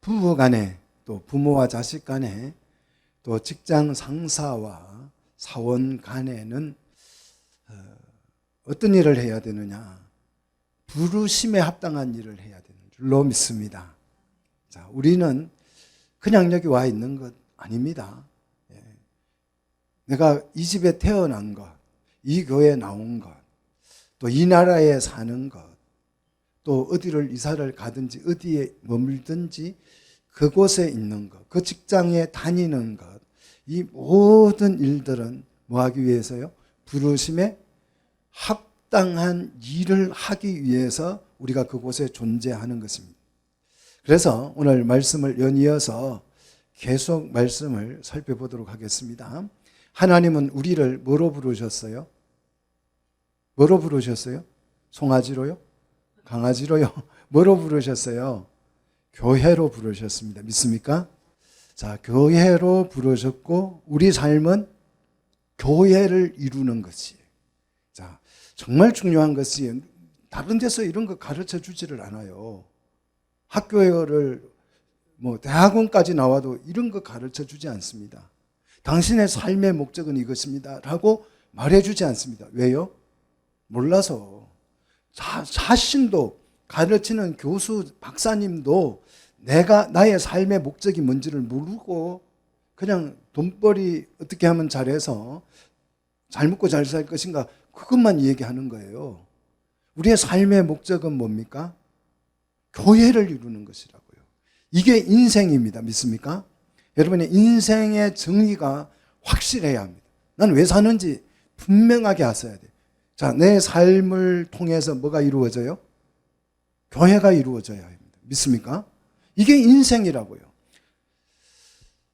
부부 간에, 또 부모와 자식 간에, 또 직장 상사와 사원 간에는 어떤 일을 해야 되느냐? 부르심에 합당한 일을 해야 되는 줄로 믿습니다. 자, 우리는 그냥 여기 와 있는 것 아닙니다. 내가 이 집에 태어난 것, 이 교회에 나온 것, 또 이 나라에 사는 것, 또 어디를 이사를 가든지 어디에 머물든지 그곳에 있는 것, 그 직장에 다니는 것, 이 모든 일들은 뭐 하기 위해서요? 부르심에 합당한 일을 하기 위해서 우리가 그곳에 존재하는 것입니다. 그래서 오늘 말씀을 연이어서 계속 말씀을 살펴보도록 하겠습니다. 하나님은 우리를 뭐로 부르셨어요? 뭐로 부르셨어요? 송아지로요? 강아지로요? 뭐로 부르셨어요? 교회로 부르셨습니다. 믿습니까? 자, 교회로 부르셨고 우리 삶은 교회를 이루는 것이에요. 자, 정말 중요한 것이 다른 데서 이런 거 가르쳐 주지를 않아요. 학교를 대학원까지 나와도 이런 거 가르쳐 주지 않습니다. 당신의 삶의 목적은 이것입니다 라고 말해주지 않습니다. 왜요? 몰라서. 자신도 가르치는 교수, 박사님도 나의 삶의 목적이 뭔지를 모르고 그냥 돈벌이 어떻게 하면 잘해서 잘 먹고 잘 살 것인가 그것만 얘기하는 거예요. 우리의 삶의 목적은 뭡니까? 교회를 이루는 것이라고요. 이게 인생입니다. 믿습니까? 여러분의 인생의 정의가 확실해야 합니다. 난 왜 사는지 분명하게 하셔야 돼요. 자, 내 삶을 통해서 뭐가 이루어져요? 교회가 이루어져야 합니다. 믿습니까? 이게 인생이라고요.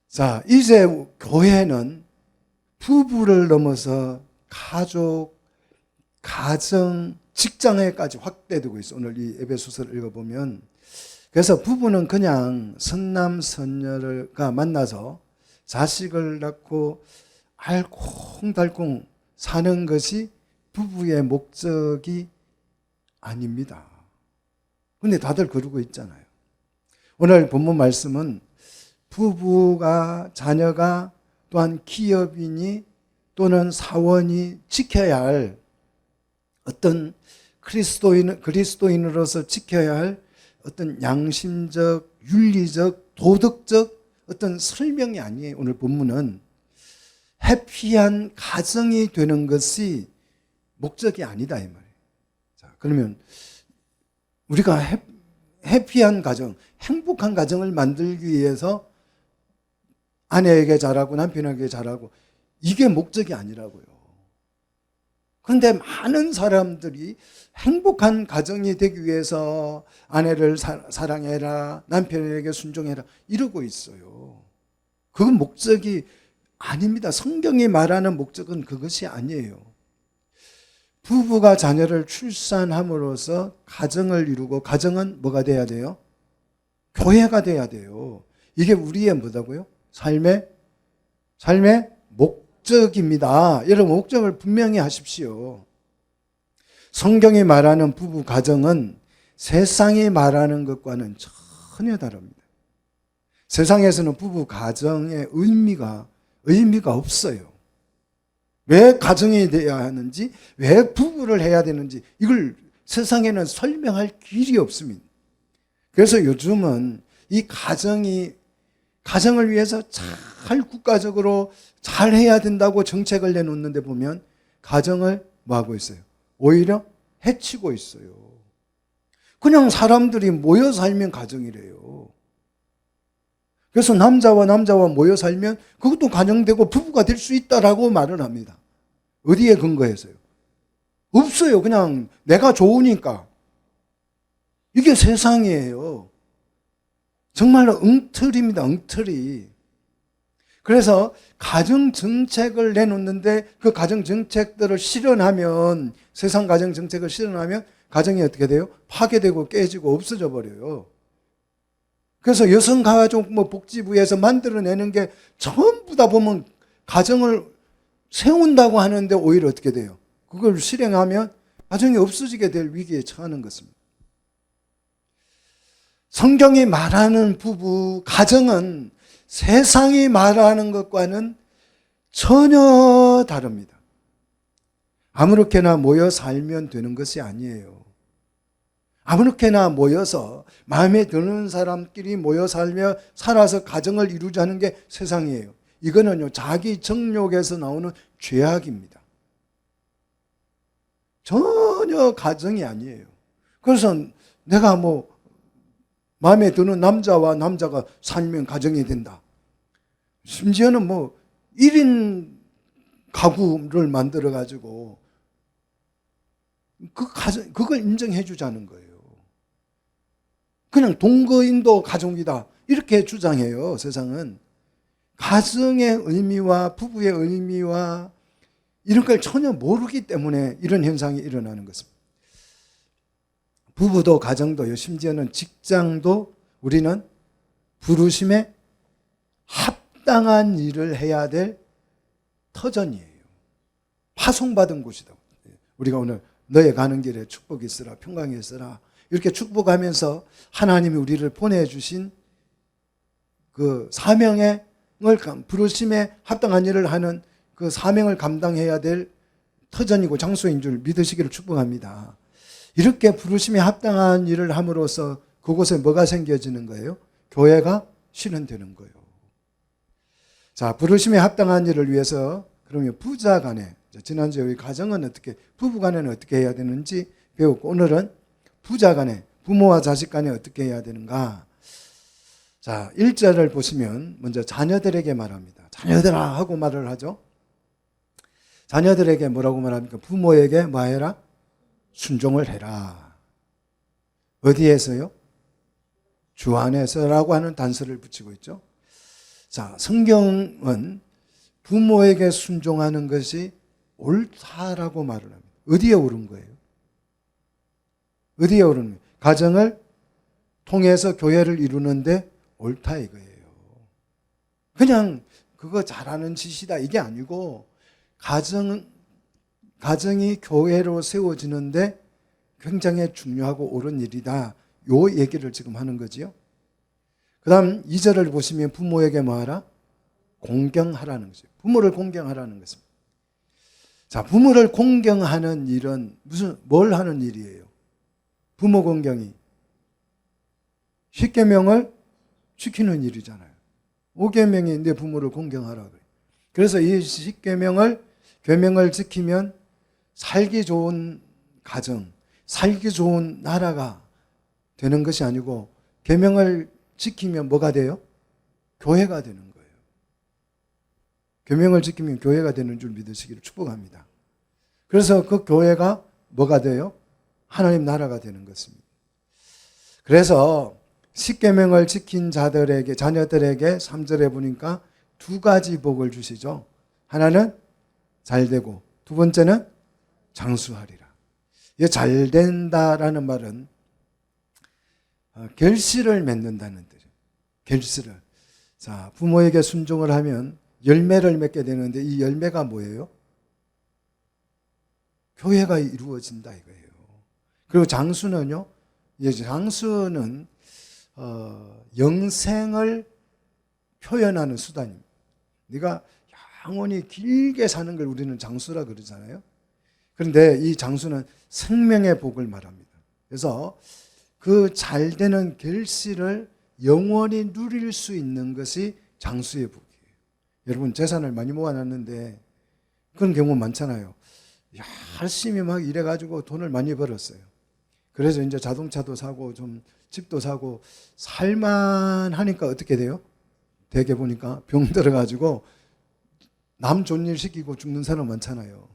자, 이제 교회는 부부를 넘어서 가족, 가정, 직장에까지 확대되고 있어요. 오늘 이 에베소서를 읽어보면. 그래서 부부는 그냥 선남 선녀가 만나서 자식을 낳고 알콩달콩 사는 것이 부부의 목적이 아닙니다. 근데 다들 그러고 있잖아요. 오늘 본문 말씀은 부부가, 자녀가, 또한 기업인이 또는 사원이 지켜야 할 어떤 그리스도인으로서 지켜야 할 어떤 양심적, 윤리적, 도덕적 어떤 설명이 아니에요. 오늘 본문은 해피한 가정이 되는 것이 목적이 아니다 이 말이에요. 자, 그러면 우리가 해피한 가정, 행복한 가정을 만들기 위해서 아내에게 잘하고 남편에게 잘하고 이게 목적이 아니라고요. 그런데 많은 사람들이 행복한 가정이 되기 위해서 아내를 사랑해라, 남편에게 순종해라 이러고 있어요. 그건 목적이 아닙니다. 성경이 말하는 목적은 그것이 아니에요. 부부가 자녀를 출산함으로써 가정을 이루고 가정은 뭐가 돼야 돼요? 교회가 돼야 돼요. 이게 우리의 뭐다고요? 삶의 목적입니다. 여러분 목적을 분명히 하십시오. 성경이 말하는 부부 가정은 세상이 말하는 것과는 전혀 다릅니다. 세상에서는 부부 가정의 의미가 없어요. 왜 가정이 돼야 하는지, 왜 부부를 해야 되는지 이걸 세상에는 설명할 길이 없습니다. 그래서 요즘은 이 가정을 위해서 잘 국가적으로 잘 해야 된다고 정책을 내놓는데 보면 가정을 뭐 하고 있어요? 오히려 해치고 있어요. 그냥 사람들이 모여 살면 가정이래요. 그래서 남자와 모여 살면 그것도 가정되고 부부가 될 수 있다라고 말을 합니다. 어디에 근거해서요? 없어요. 그냥 내가 좋으니까. 이게 세상이에요. 정말로 엉터리입니다. 엉터리. 그래서 가정정책을 내놓는데 그 가정정책들을 실현하면, 세상 가정정책을 실현하면 가정이 어떻게 돼요? 파괴되고 깨지고 없어져 버려요. 그래서 여성가족복지부에서 만들어내는 게 전부 다 보면 가정을 세운다고 하는데 오히려 어떻게 돼요? 그걸 실행하면 가정이 없어지게 될 위기에 처하는 것입니다. 성경이 말하는 부부, 가정은 세상이 말하는 것과는 전혀 다릅니다. 아무렇게나 모여 살면 되는 것이 아니에요. 아무렇게나 모여서 마음에 드는 사람끼리 모여 살아서 가정을 이루자는 게 세상이에요. 이거는요, 자기 정욕에서 나오는 죄악입니다. 전혀 가정이 아니에요. 그래서 내가 마음에 드는 남자와 남자가 살면 가정이 된다. 심지어는 1인 가구를 만들어가지고 그걸 인정해 주자는 거예요. 그냥 동거인도 가족이다. 이렇게 주장해요, 세상은. 가정의 의미와 부부의 의미와 이런 걸 전혀 모르기 때문에 이런 현상이 일어나는 것입니다. 부부도 가정도요, 심지어는 직장도 우리는 부르심에 합당한 일을 해야 될 터전이에요. 파송받은 곳이다. 우리가 오늘 너의 가는 길에 축복이 있으라, 평강이 있으라 이렇게 축복하면서 하나님이 우리를 보내주신 그 사명을 부르심에 합당한 일을 하는 그 사명을 감당해야 될 터전이고 장소인 줄 믿으시기를 축복합니다. 이렇게 부르심에 합당한 일을 함으로써 그곳에 뭐가 생겨지는 거예요? 교회가 실현되는 거예요. 자, 부르심에 합당한 일을 위해서 그러면 부자 간에, 지난주에 우리 가정은 어떻게, 부부 간에는 어떻게 해야 되는지 배웠고, 오늘은 부자 간에, 부모와 자식 간에 어떻게 해야 되는가. 자, 1절을 보시면 먼저 자녀들에게 말합니다. 자녀들아 하고 말을 하죠. 자녀들에게 뭐라고 말합니까? 부모에게 뭐 해라? 순종을 해라. 어디에서요? 주 안에서라고 하는 단서를 붙이고 있죠. 자, 성경은 부모에게 순종하는 것이 옳다라고 말을 합니다. 어디에 옳은 거예요? 어디에 옳은 거예요? 가정을 통해서 교회를 이루는데 옳다 이거예요. 그냥 그거 잘하는 짓이다 이게 아니고 가정이 교회로 세워지는데 굉장히 중요하고 옳은 일이다. 요 얘기를 지금 하는 거지요. 그 다음 2절을 보시면 부모에게 뭐하라? 공경하라는 거죠. 부모를 공경하라는 것입니다. 자, 부모를 공경하는 일은 뭘 하는 일이에요? 부모 공경이 10계명을 지키는 일이잖아요. 5계명이 내 부모를 공경하라 그래요. 그래서 이 10계명을 지키면 살기 좋은 가정, 살기 좋은 나라가 되는 것이 아니고 계명을 지키면 뭐가 돼요? 교회가 되는 거예요. 계명을 지키면 교회가 되는 줄 믿으시기를 축복합니다. 그래서 그 교회가 뭐가 돼요? 하나님 나라가 되는 것입니다. 그래서 10계명을 지킨 자들에게, 자녀들에게 3절에 보니까 두 가지 복을 주시죠. 하나는 잘되고 두 번째는 장수하리라. 이 잘된다라는 말은 결실을 맺는다는 뜻이에요. 결실을. 자, 부모에게 순종을 하면 열매를 맺게 되는데 이 열매가 뭐예요? 교회가 이루어진다 이거예요. 그리고 장수는요. 장수는 영생을 표현하는 수단입니다. 네가 영원히 길게 사는 걸 우리는 장수라 그러잖아요. 그런데 이 장수는 생명의 복을 말합니다. 그래서 그 잘되는 결실을 영원히 누릴 수 있는 것이 장수의 복이에요. 여러분 재산을 많이 모아놨는데 그런 경우 많잖아요. 열심히 막 일해가지고 돈을 많이 벌었어요. 그래서 이제 자동차도 사고 좀 집도 사고 살만하니까 어떻게 돼요? 대개 보니까 병 들어가지고 남 좋은 일 시키고 죽는 사람 많잖아요.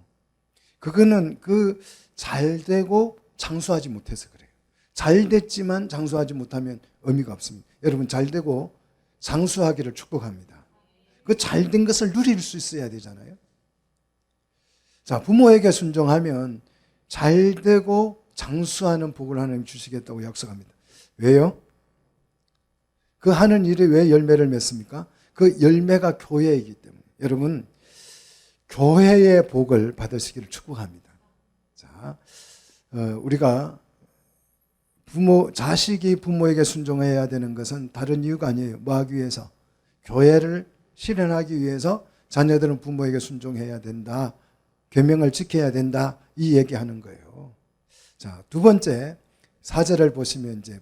그거는 그 잘되고 장수하지 못해서 그래요. 잘됐지만 장수하지 못하면 의미가 없습니다. 여러분 잘되고 장수하기를 축복합니다. 그 잘된 것을 누릴 수 있어야 되잖아요. 자, 부모에게 순종하면 잘되고 장수하는 복을 하나님 주시겠다고 약속합니다. 왜요? 그 하는 일이 왜 열매를 맺습니까? 그 열매가 교회이기 때문에. 여러분 교회의 복을 받으시기를 축복합니다. 자, 우리가 자식이 부모에게 순종해야 되는 것은 다른 이유가 아니에요. 뭐 하기 위해서? 교회를 실현하기 위해서 자녀들은 부모에게 순종해야 된다. 계명을 지켜야 된다. 이 얘기하는 거예요. 자, 두 번째 4절을 보시면 이제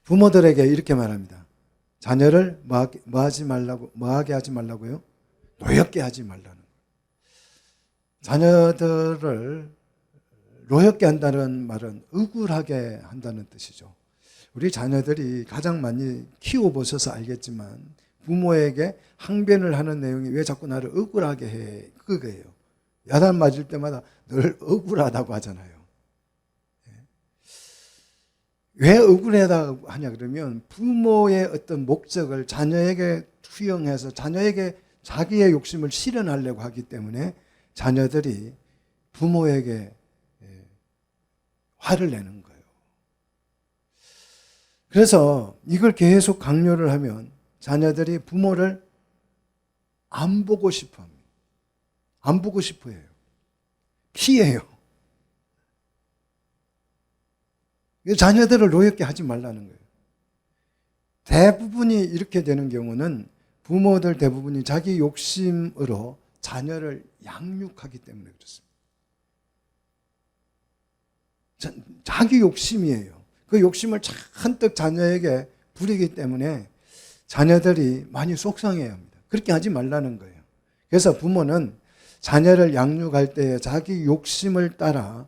부모들에게 이렇게 말합니다. 자녀를 뭐하게 하지 말라고요? 노엽게 하지 말라는 거예요. 자녀들을 노엽게 한다는 말은 억울하게 한다는 뜻이죠. 우리 자녀들이 가장 많이 키워보셔서 알겠지만 부모에게 항변을 하는 내용이 왜 자꾸 나를 억울하게 해? 그거예요. 야단 맞을 때마다 늘 억울하다고 하잖아요. 왜 억울하다고 하냐 그러면 부모의 어떤 목적을 자녀에게 투영해서 자녀에게 자기의 욕심을 실현하려고 하기 때문에 자녀들이 부모에게 화를 내는 거예요. 그래서 이걸 계속 강요를 하면 자녀들이 부모를 안 보고 싶어 합니다. 안 보고 싶어 해요. 피해요. 자녀들을 노엽게 하지 말라는 거예요. 대부분이 이렇게 되는 경우는 부모들 대부분이 자기 욕심으로 자녀를 양육하기 때문에 그렇습니다. 자기 욕심이에요. 그 욕심을 잔뜩 자녀에게 부리기 때문에 자녀들이 많이 속상해야 합니다. 그렇게 하지 말라는 거예요. 그래서 부모는 자녀를 양육할 때 자기 욕심을 따라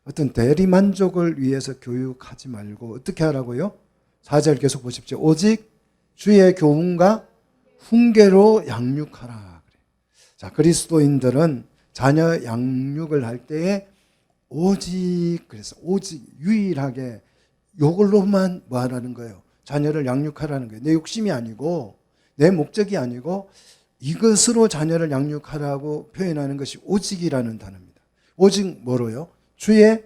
어떤 대리만족을 위해서 교육하지 말고 어떻게 하라고요? 4절 계속 보십시오. 오직 주의 교훈과 훈계로 양육하라. 자, 그리스도인들은 자녀 양육을 할 때에 오직 유일하게 이걸로만 뭐 하라는 거예요? 자녀를 양육하라는 거예요. 내 욕심이 아니고 내 목적이 아니고 이것으로 자녀를 양육하라고 표현하는 것이 오직이라는 단어입니다. 오직 뭐로요? 주의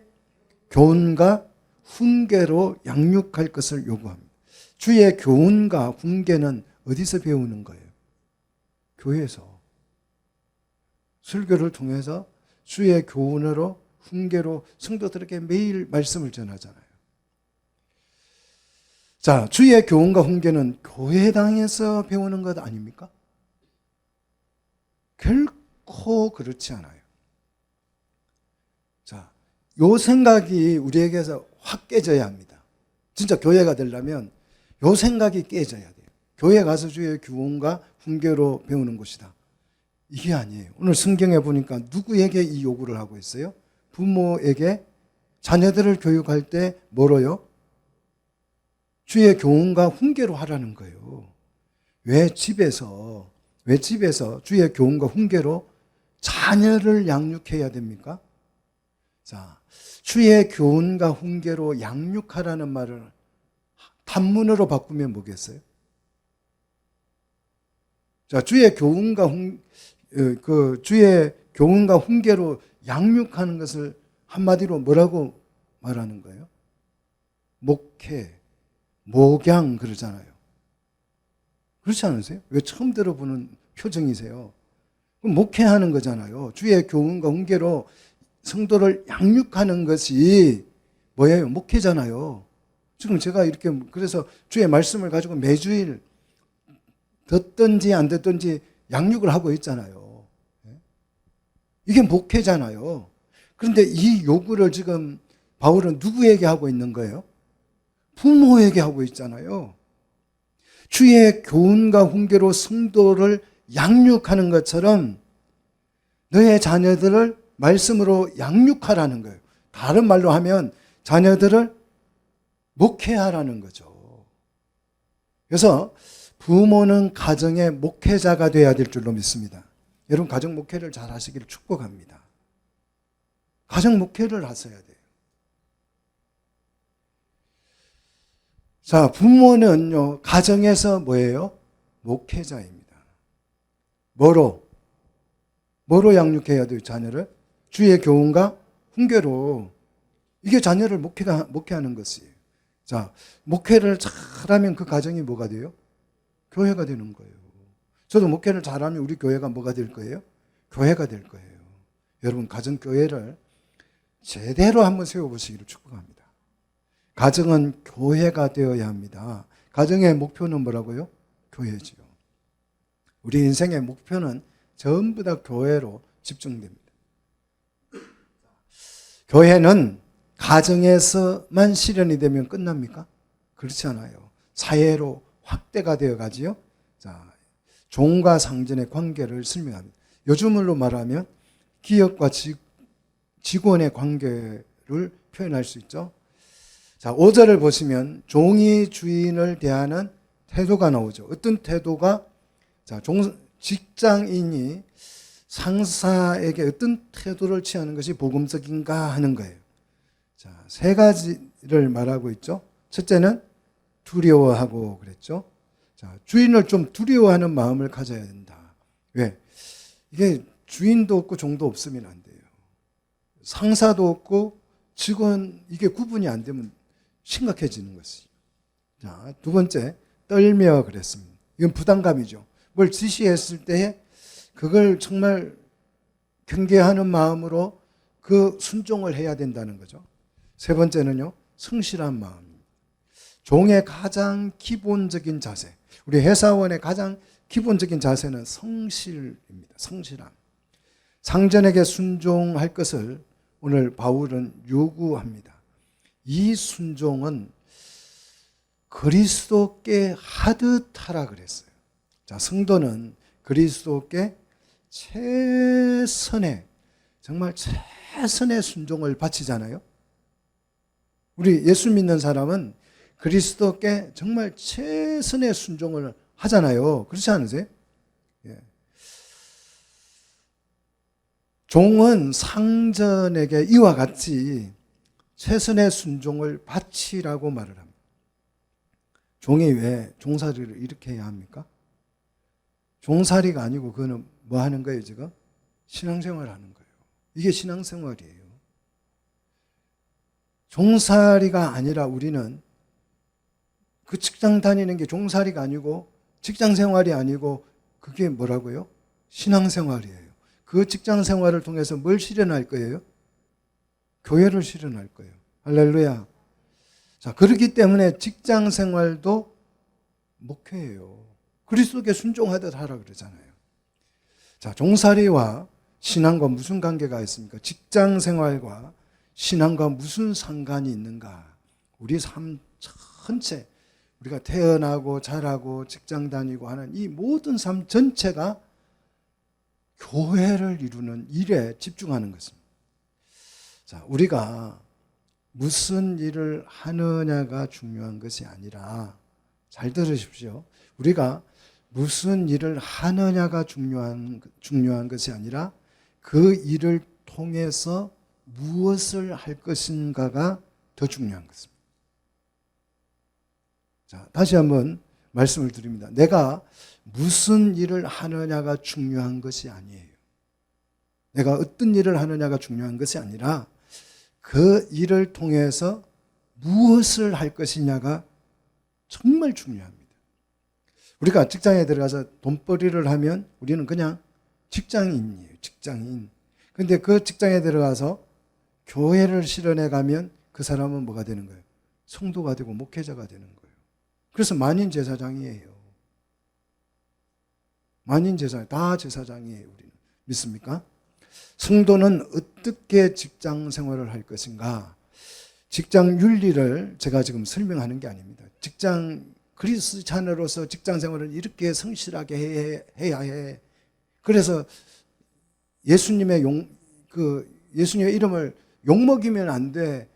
교훈과 훈계로 양육할 것을 요구합니다. 주의 교훈과 훈계는 어디서 배우는 거예요? 교회에서. 설교를 통해서 주의 교훈으로 훈계로 성도들에게 매일 말씀을 전하잖아요. 자, 주의 교훈과 훈계는 교회당에서 배우는 것 아닙니까? 결코 그렇지 않아요. 자, 요 생각이 우리에게서 확 깨져야 합니다. 진짜 교회가 되려면 요 생각이 깨져야 돼요. 교회 가서 주의 교훈과 훈계로 배우는 것이다. 이게 아니에요. 오늘 성경에 보니까 누구에게 이 요구를 하고 있어요? 부모에게 자녀들을 교육할 때 뭐로요? 주의 교훈과 훈계로 하라는 거예요. 왜 집에서 주의 교훈과 훈계로 자녀를 양육해야 됩니까? 자, 주의 교훈과 훈계로 양육하라는 말을 단문으로 바꾸면 뭐겠어요? 자, 주의 교훈과 훈계로 양육하는 것을 한마디로 뭐라고 말하는 거예요? 목회, 목양 그러잖아요. 그렇지 않으세요? 왜 처음 들어보는 표정이세요? 목회하는 거잖아요. 주의 교훈과 훈계로 성도를 양육하는 것이 뭐예요? 목회잖아요. 지금 제가 이렇게 그래서 주의 말씀을 가지고 매주일 듣든지 안 듣든지 양육을 하고 있잖아요. 이게 목회잖아요. 그런데 이 요구를 지금 바울은 누구에게 하고 있는 거예요? 부모에게 하고 있잖아요. 주의 교훈과 훈계로 성도를 양육하는 것처럼 너의 자녀들을 말씀으로 양육하라는 거예요. 다른 말로 하면 자녀들을 목회하라는 거죠. 그래서 부모는 가정의 목회자가 되어야 될 줄로 믿습니다. 여러분 가정 목회를 잘 하시기를 축복합니다. 가정 목회를 하셔야 돼요. 자, 부모는요, 가정에서 뭐예요? 목회자입니다. 뭐로 양육해야 돼요, 자녀를? 주의 교훈과 훈계로. 이게 자녀를 목회하는 것이에요. 자, 목회를 잘하면 그 가정이 뭐가 돼요? 교회가 되는 거예요. 저도 목회를 잘하면 우리 교회가 뭐가 될 거예요? 교회가 될 거예요. 여러분 가정교회를 제대로 한번 세워보시기를 축복합니다. 가정은 교회가 되어야 합니다. 가정의 목표는 뭐라고요? 교회지요. 우리 인생의 목표는 전부 다 교회로 집중됩니다. 교회는 가정에서만 실현이 되면 끝납니까? 그렇지 않아요. 사회로 확대가 되어 가지요. 자, 종과 상전의 관계를 설명합니다. 요즘으로 말하면 기업과 직원의 관계를 표현할 수 있죠. 자, 5절을 보시면 종이 주인을 대하는 태도가 나오죠. 어떤 태도가, 자, 직장인이 상사에게 어떤 태도를 취하는 것이 복음적인가 하는 거예요. 자, 세 가지를 말하고 있죠. 첫째는 두려워하고 그랬죠. 자, 주인을 좀 두려워하는 마음을 가져야 된다. 왜? 이게 주인도 없고 종도 없으면 안 돼요. 상사도 없고 직원, 이게 구분이 안 되면 심각해지는 것이죠. 자, 두 번째, 떨며 그랬습니다. 이건 부담감이죠. 뭘 지시했을 때 그걸 정말 경계하는 마음으로 그 순종을 해야 된다는 거죠. 세 번째는요, 성실한 마음입니다. 종의 가장 기본적인 자세, 우리 회사원의 가장 기본적인 자세는 성실입니다. 성실함. 상전에게 순종할 것을 오늘 바울은 요구합니다. 이 순종은 그리스도께 하듯 하라 그랬어요. 자, 성도는 그리스도께 최선의, 정말 최선의 순종을 바치잖아요. 우리 예수 믿는 사람은 그리스도께 정말 최선의 순종을 하잖아요. 그렇지 않으세요? 예. 종은 상전에게 이와 같이 최선의 순종을 바치라고 말을 합니다. 종이 왜 종살이를 이렇게 해야 합니까? 종살이가 아니고 그거는 뭐 하는 거예요 지금? 신앙생활 하는 거예요. 이게 신앙생활이에요. 종살이가 아니라 우리는 그 직장 다니는 게 종살이가 아니고 직장생활이 아니고 그게 뭐라고요? 신앙생활이에요. 그 직장생활을 통해서 뭘 실현할 거예요? 교회를 실현할 거예요. 할렐루야. 자, 그렇기 때문에 직장생활도 목회예요. 그리스도께 순종하듯 하라 그러잖아요. 자, 종살이와 신앙과 무슨 관계가 있습니까? 직장생활과 신앙과 무슨 상관이 있는가? 우리 삶 전체, 우리가 태어나고 자라고 직장 다니고 하는 이 모든 삶 전체가 교회를 이루는 일에 집중하는 것입니다. 자, 우리가 무슨 일을 하느냐가 중요한 것이 아니라, 잘 들으십시오. 우리가 무슨 일을 하느냐가 중요한 것이 아니라 그 일을 통해서 무엇을 할 것인가가 더 중요한 것입니다. 자, 다시 한번 말씀을 드립니다. 내가 무슨 일을 하느냐가 중요한 것이 아니에요. 내가 어떤 일을 하느냐가 중요한 것이 아니라 그 일을 통해서 무엇을 할 것이냐가 정말 중요합니다. 우리가 직장에 들어가서 돈벌이를 하면 우리는 그냥 직장인이에요. 직장인. 그런데 그 직장에 들어가서 교회를 실현해 가면 그 사람은 뭐가 되는 거예요? 성도가 되고 목회자가 되는 거예요. 그래서 만인 제사장이에요. 만인 제사장, 다 제사장이에요. 우리는. 믿습니까? 성도는 어떻게 직장 생활을 할 것인가? 직장 윤리를 제가 지금 설명하는 게 아닙니다. 그리스찬으로서 직장 생활을 이렇게 성실하게 해야 해. 그래서 예수님의 이름을 욕먹이면 안 돼.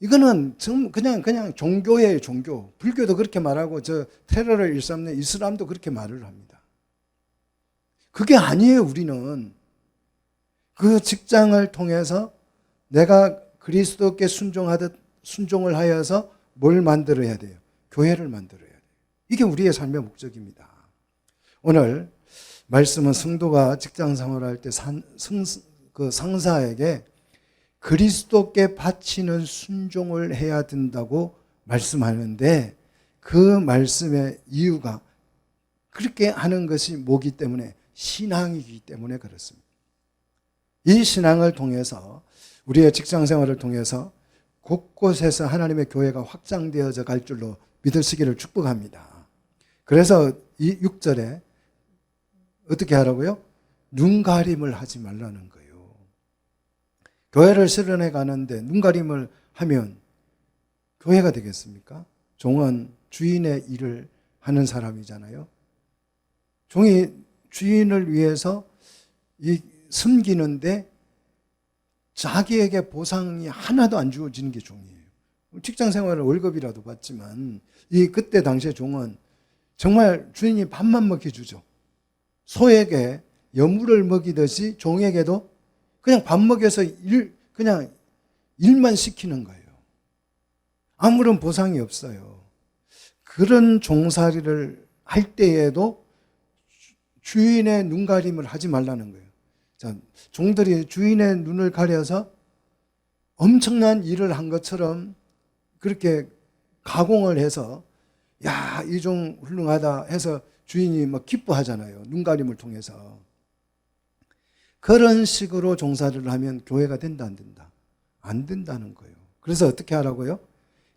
이거는 그냥 종교예요, 종교. 불교도 그렇게 말하고 저 테러를 일삼는 이슬람도 그렇게 말을 합니다. 그게 아니에요, 우리는. 그 직장을 통해서 내가 그리스도께 순종을 하여서 뭘 만들어야 돼요? 교회를 만들어야 돼요. 이게 우리의 삶의 목적입니다. 오늘 말씀은 성도가 직장 생활할 때 그 상사에게 그리스도께 바치는 순종을 해야 된다고 말씀하는데, 그 말씀의 이유가 그렇게 하는 것이 뭐기 때문에? 신앙이기 때문에 그렇습니다. 이 신앙을 통해서 우리의 직장 생활을 통해서 곳곳에서 하나님의 교회가 확장되어져 갈 줄로 믿으시기를 축복합니다. 그래서 이 6절에 어떻게 하라고요? 눈가림을 하지 말라는 거예요. 교회를 실현해 가는데 눈가림을 하면 교회가 되겠습니까? 종은 주인의 일을 하는 사람이잖아요. 종이 주인을 위해서 섬기는데 자기에게 보상이 하나도 안 주어지는 게 종이에요. 직장 생활을 월급이라도 받지만 그때 당시에 종은 정말 주인이 밥만 먹여주죠. 소에게 여물을 먹이듯이 종에게도 그냥 밥 먹여서 그냥 일만 시키는 거예요. 아무런 보상이 없어요. 그런 종살이를 할 때에도 주인의 눈가림을 하지 말라는 거예요. 자, 종들이 주인의 눈을 가려서 엄청난 일을 한 것처럼 그렇게 가공을 해서 야, 이 종 훌륭하다 해서 주인이 막 기뻐하잖아요. 눈가림을 통해서. 그런 식으로 종살이를 하면 교회가 된다 안 된다? 안 된다는 거예요. 그래서 어떻게 하라고요?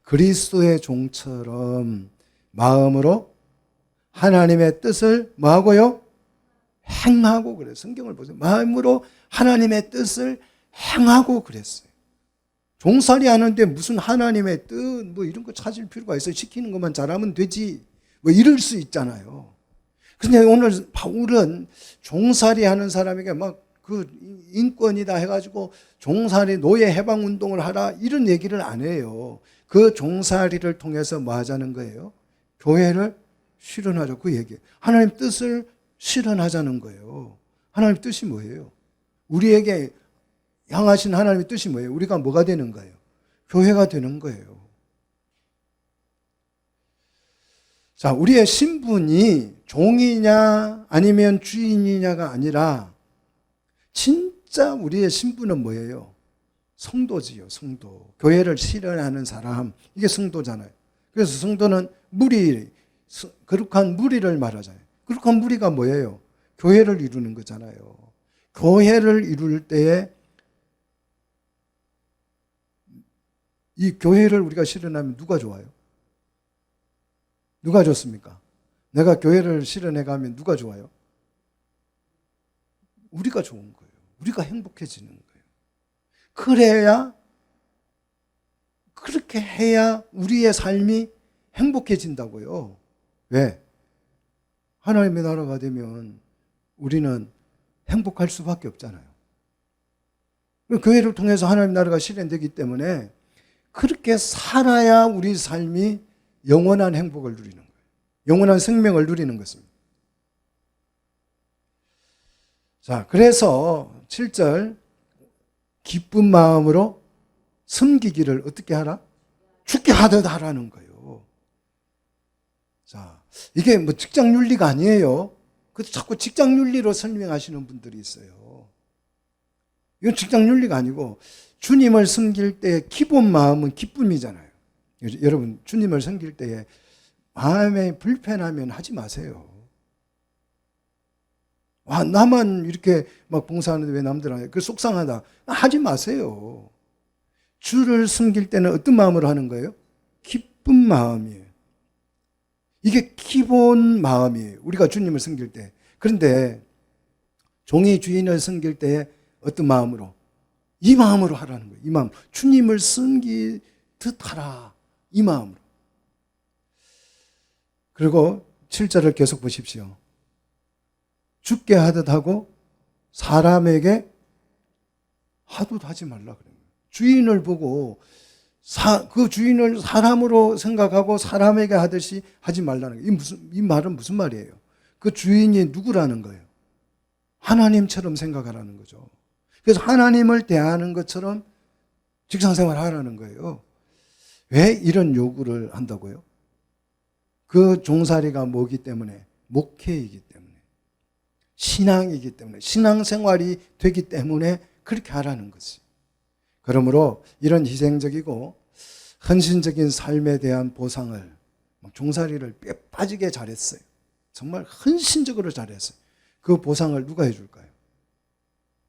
그리스도의 종처럼 마음으로 하나님의 뜻을 뭐하고요? 행하고 그래요. 성경을 보세요. 마음으로 하나님의 뜻을 행하고 그랬어요. 종살이 하는데 무슨 하나님의 뜻 뭐 이런 거 찾을 필요가 있어요. 시키는 것만 잘하면 되지. 뭐 이럴 수 있잖아요. 근데 오늘 바울은 종살이 하는 사람에게 막 그 인권이다 해가지고 종살이 노예 해방 운동을 하라 이런 얘기를 안 해요. 그 종살이를 통해서 뭐 하자는 거예요? 교회를 실현하자 그 얘기예요. 하나님 뜻을 실현하자는 거예요. 하나님 뜻이 뭐예요? 우리에게 향하신 하나님의 뜻이 뭐예요? 우리가 뭐가 되는 거예요? 교회가 되는 거예요. 자, 우리의 신분이 종이냐 아니면 주인이냐가 아니라 진짜 우리의 신분은 뭐예요? 성도지요, 성도. 교회를 실현하는 사람. 이게 성도잖아요. 그래서 성도는 거룩한 무리를 말하잖아요. 거룩한 무리가 뭐예요? 교회를 이루는 거잖아요. 교회를 이룰 때에 이 교회를 우리가 실현하면 누가 좋아요? 누가 좋습니까? 내가 교회를 실현해 가면 누가 좋아요? 우리가 좋은 거예요. 우리가 행복해지는 거예요. 그래야, 그렇게 해야 우리의 삶이 행복해진다고요. 왜? 하나님의 나라가 되면 우리는 행복할 수밖에 없잖아요. 교회를 통해서 하나님의 나라가 실현되기 때문에 그렇게 살아야 우리 삶이 영원한 행복을 누리는 거예요. 영원한 생명을 누리는 것입니다. 자, 그래서 7절 기쁜 마음으로 섬기기를 어떻게 하라? 죽게 하듯 하라는 거예요. 자, 이게 뭐 직장 윤리가 아니에요. 그래서 자꾸 직장 윤리로 설명하시는 분들이 있어요. 이건 직장 윤리가 아니고 주님을 섬길 때 기본 마음은 기쁨이잖아요. 여러분 주님을 섬길 때에 마음에 불편하면 하지 마세요. 와, 나만 이렇게 막 봉사하는데 왜 남들 안 해? 그 속상하다. 하지 마세요. 주를 섬길 때는 어떤 마음으로 하는 거예요? 기쁜 마음이에요. 이게 기본 마음이에요. 우리가 주님을 섬길 때. 그런데 종이 주인을 섬길 때에 어떤 마음으로? 이 마음으로 하라는 거예요. 이 마음. 주님을 섬기듯 하라. 이 마음으로. 그리고 7절을 계속 보십시오. 죽게 하듯 하고 사람에게 하듯 하지 말라 그래요. 주인을 보고 그 주인을 사람으로 생각하고 사람에게 하듯이 하지 말라는 거예요. 이 말은 무슨 말이에요? 그 주인이 누구라는 거예요? 하나님처럼 생각하라는 거죠. 그래서 하나님을 대하는 것처럼 직장생활 하라는 거예요. 왜 이런 요구를 한다고요? 그 종살이가 뭐기 때문에? 목회이기 때문에. 신앙이기 때문에. 신앙생활이 되기 때문에 그렇게 하라는 거지. 그러므로 이런 희생적이고 헌신적인 삶에 대한 보상을 종살이를 뼈 빠지게 잘했어요. 정말 헌신적으로 잘했어요. 그 보상을 누가 해줄까요?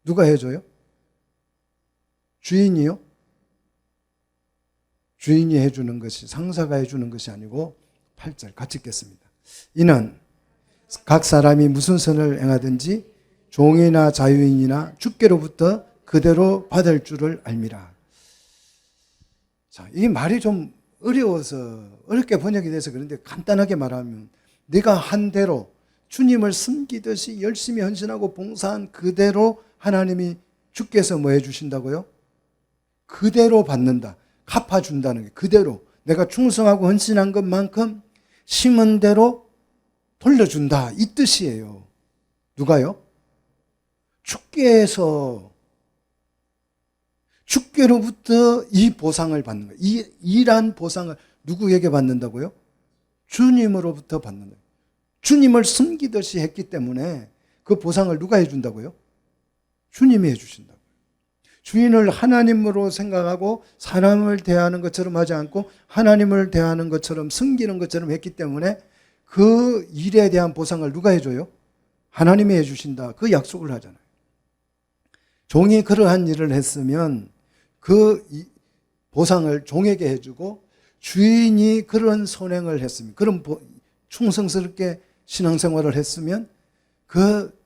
누가 해줘요? 주인이요? 주인이 해주는 것이, 상사가 해주는 것이 아니고 8절 같이 읽겠습니다. 이는 각 사람이 무슨 선을 행하든지 종이나 자유인이나 주께로부터 그대로 받을 줄을 알미라. 자, 이 말이 좀 어려워서 어렵게 번역이 돼서 그런데 간단하게 말하면 네가 한 대로 주님을 섬기듯이 열심히 헌신하고 봉사한 그대로 하나님이 주께서 뭐 해주신다고요? 그대로 받는다. 갚아준다는 게 그대로 내가 충성하고 헌신한 것만큼 심은 대로 돌려준다 이 뜻이에요. 누가요? 주께로부터 이 보상을 받는 거예요. 이 일한 보상을 누구에게 받는다고요? 주님으로부터 받는 거예요. 주님을 섬기듯이 했기 때문에 그 보상을 누가 해준다고요? 주님이 해주신다고요. 주인을 하나님으로 생각하고 사람을 대하는 것처럼 하지 않고 하나님을 대하는 것처럼 섬기는 것처럼 했기 때문에 그 일에 대한 보상을 누가 해줘요? 하나님이 해주신다. 그 약속을 하잖아요. 종이 그러한 일을 했으면 그 보상을 종에게 해주고 주인이 그런 선행을 했으면 그런 충성스럽게 신앙생활을 했으면 그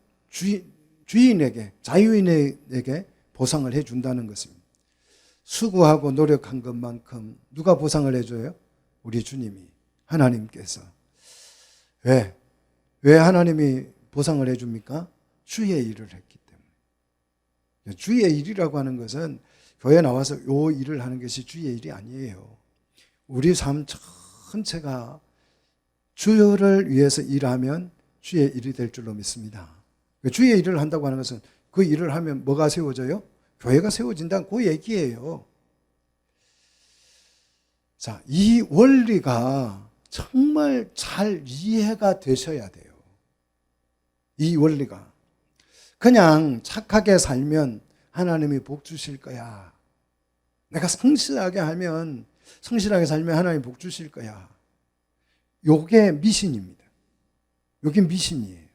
주인에게 자유인에게 보상을 해준다는 것입니다. 수고하고 노력한 것만큼 누가 보상을 해줘요? 우리 주님이 하나님께서. 왜 하나님이 보상을 해줍니까? 주의 일을 했기 때문에. 주의 일이라고 하는 것은 교회 나와서 요 일을 하는 것이 주의 일이 아니에요. 우리 삶 전체가 주를 위해서 일하면 주의 일이 될 줄로 믿습니다. 주의 일을 한다고 하는 것은 그 일을 하면 뭐가 세워져요? 교회가 세워진다는 그 얘기예요. 자, 이 원리가 정말 잘 이해가 되셔야 돼요. 이 원리가. 그냥 착하게 살면 하나님이 복 주실 거야. 내가 성실하게 살면 하나님이 복 주실 거야. 요게 미신입니다. 요게 미신이에요.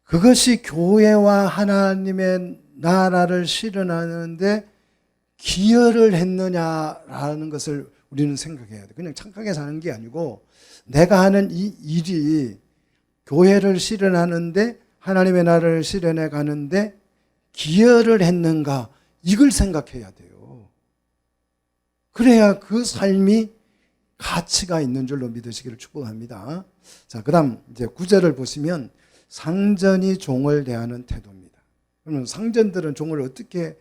그것이 교회와 하나님의 나라를 실현하는데 기여를 했느냐라는 것을 우리는 생각해야 돼. 그냥 착하게 사는 게 아니고 내가 하는 이 일이 교회를 실현하는데 하나님의 나라를 실현해 가는데 기여를 했는가 이걸 생각해야 돼요. 그래야 그 삶이 가치가 있는 줄로 믿으시기를 축복합니다. 자, 그다음 이제 9절을 보시면 상전이 종을 대하는 태도입니다. 그러면 상전들은 종을 어떻게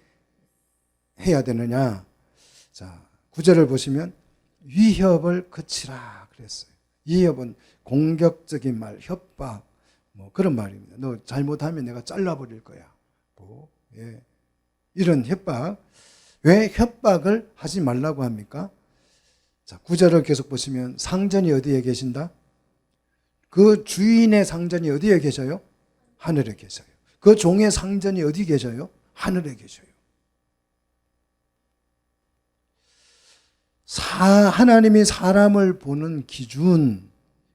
해야 되느냐? 자, 9절을 보시면 위협을 그치라 그랬어요. 위협은 공격적인 말, 협박, 뭐 그런 말입니다. 너 잘못하면 내가 잘라버릴 거야. 뭐, 예. 이런 협박. 왜 협박을 하지 말라고 합니까? 자, 9절을 계속 보시면 상전이 어디에 계신다? 그 주인의 상전이 어디에 계셔요? 하늘에 계셔요. 그 종의 상전이 어디 계셔요? 하늘에 계셔요. 하나님이 사람을 보는 기준,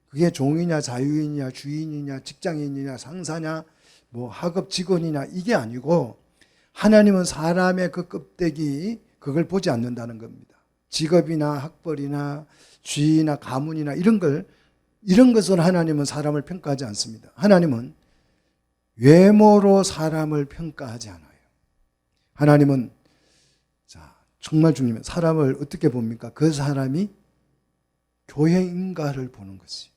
그게 종이냐 자유인이냐 주인이냐 직장인이냐 상사냐 뭐 하급 직원이냐 이게 아니고 하나님은 사람의 그 껍데기 그걸 보지 않는다는 겁니다. 직업이나 학벌이나 지위나 가문이나 이런 것으로 하나님은 사람을 평가하지 않습니다. 하나님은 외모로 사람을 평가하지 않아요. 하나님은 정말 중요해요. 사람을 어떻게 봅니까? 그 사람이 교회인가를 보는 것이.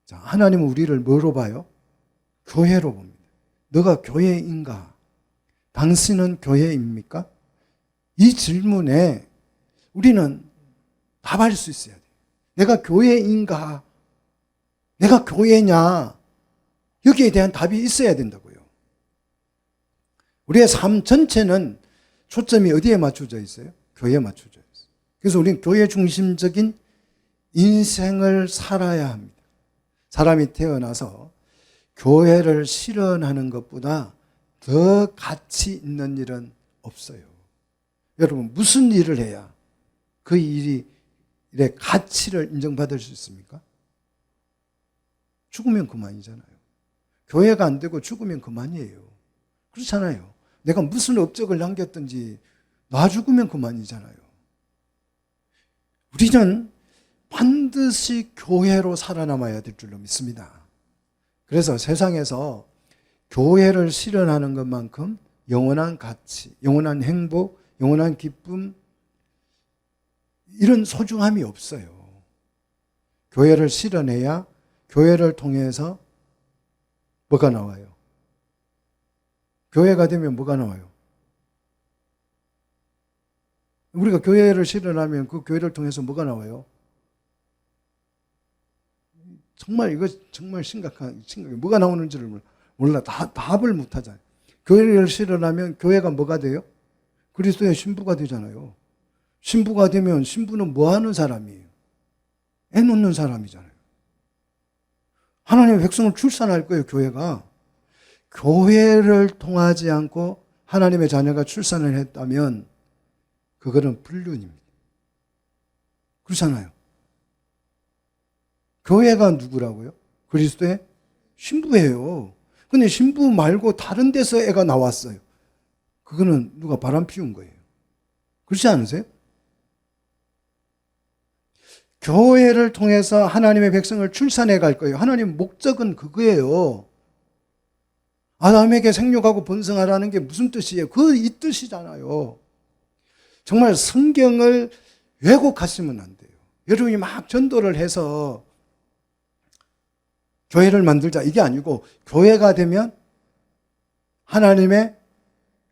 자, 하나님은 우리를 뭐로 봐요? 교회로 봅니다. 너가 교회인가? 당신은 교회입니까? 이 질문에 우리는 답할 수 있어야 돼요. 내가 교회인가? 내가 교회냐? 여기에 대한 답이 있어야 된다고요. 우리의 삶 전체는 초점이 어디에 맞춰져 있어요? 교회에 맞춰져 있어요. 그래서 우리는 교회 중심적인 인생을 살아야 합니다. 사람이 태어나서 교회를 실현하는 것보다 더 가치 있는 일은 없어요. 여러분, 무슨 일을 해야 그 일의 가치를 인정받을 수 있습니까? 죽으면 그만이잖아요. 교회가 안 되고 죽으면 그만이에요. 그렇잖아요. 내가 무슨 업적을 남겼든지 나 죽으면 그만이잖아요. 우리는 반드시 교회로 살아남아야 될 줄로 믿습니다. 그래서 세상에서 교회를 실현하는 것만큼 영원한 가치, 영원한 행복, 영원한 기쁨, 이런 소중함이 없어요. 교회를 실현해야 교회를 통해서 뭐가 나와요? 교회가 되면 뭐가 나와요? 우리가 교회를 실현하면 그 교회를 통해서 뭐가 나와요? 정말 이거 정말 심각해. 뭐가 나오는지를 몰라. 답을 못 하잖아요. 교회를 실현하면 교회가 뭐가 돼요? 그리스도의 신부가 되잖아요. 신부가 되면 신부는 뭐 하는 사람이에요? 애 놓는 사람이잖아요. 하나님의 백성을 출산할 거예요, 교회가. 교회를 통하지 않고 하나님의 자녀가 출산을 했다면 그거는 불륜입니다. 그렇잖아요. 교회가 누구라고요? 그리스도의 신부예요. 근데 신부 말고 다른 데서 애가 나왔어요. 그거는 누가 바람 피운 거예요. 그렇지 않으세요? 교회를 통해서 하나님의 백성을 출산해 갈 거예요. 하나님 목적은 그거예요. 아담에게 생육하고 번성하라는 게 무슨 뜻이에요? 이 뜻이잖아요. 정말 성경을 왜곡하시면 안 돼요. 여러분이 막 전도를 해서 교회를 만들자 이게 아니고 교회가 되면 하나님의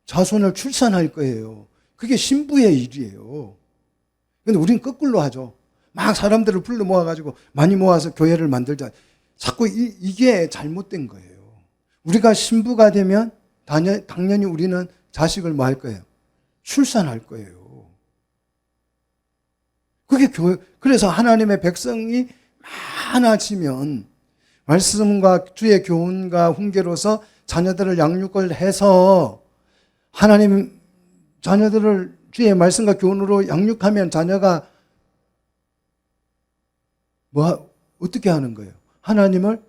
자손을 출산할 거예요. 그게 신부의 일이에요. 그런데 우리는 거꾸로 하죠. 막 사람들을 불러 모아가지고 많이 모아서 교회를 만들자. 자꾸 이게 잘못된 거예요. 우리가 신부가 되면 당연히 우리는 자식을 뭐 할 거예요? 출산할 거예요. 그게 교회. 그래서 하나님의 백성이 많아지면 말씀과 주의 교훈과 훈계로서 자녀들을 양육을 해서 하나님 자녀들을 주의 말씀과 교훈으로 양육하면 자녀가 어떻게 하는 거예요? 하나님을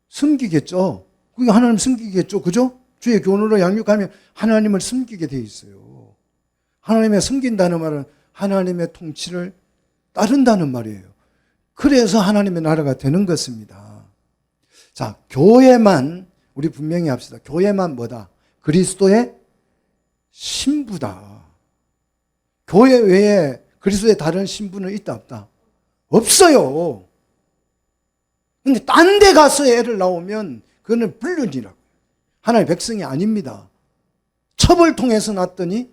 섬기겠죠. 그게 하나님 섬기겠죠. 그죠? 주의 교훈으로 양육하면 하나님을 섬기게 돼 있어요. 하나님의 섬긴다는 말은 하나님의 통치를 따른다는 말이에요. 그래서 하나님의 나라가 되는 것입니다. 자, 교회만 우리 분명히 합시다. 교회만 뭐다? 그리스도의 신부다. 교회 외에 그리스도의 다른 신부는 있다 없다? 없어요. 근데 딴 데 가서 애를 낳으면 그거는 불륜이라고. 하나님의 백성이 아닙니다. 첩을 통해서 낳았더니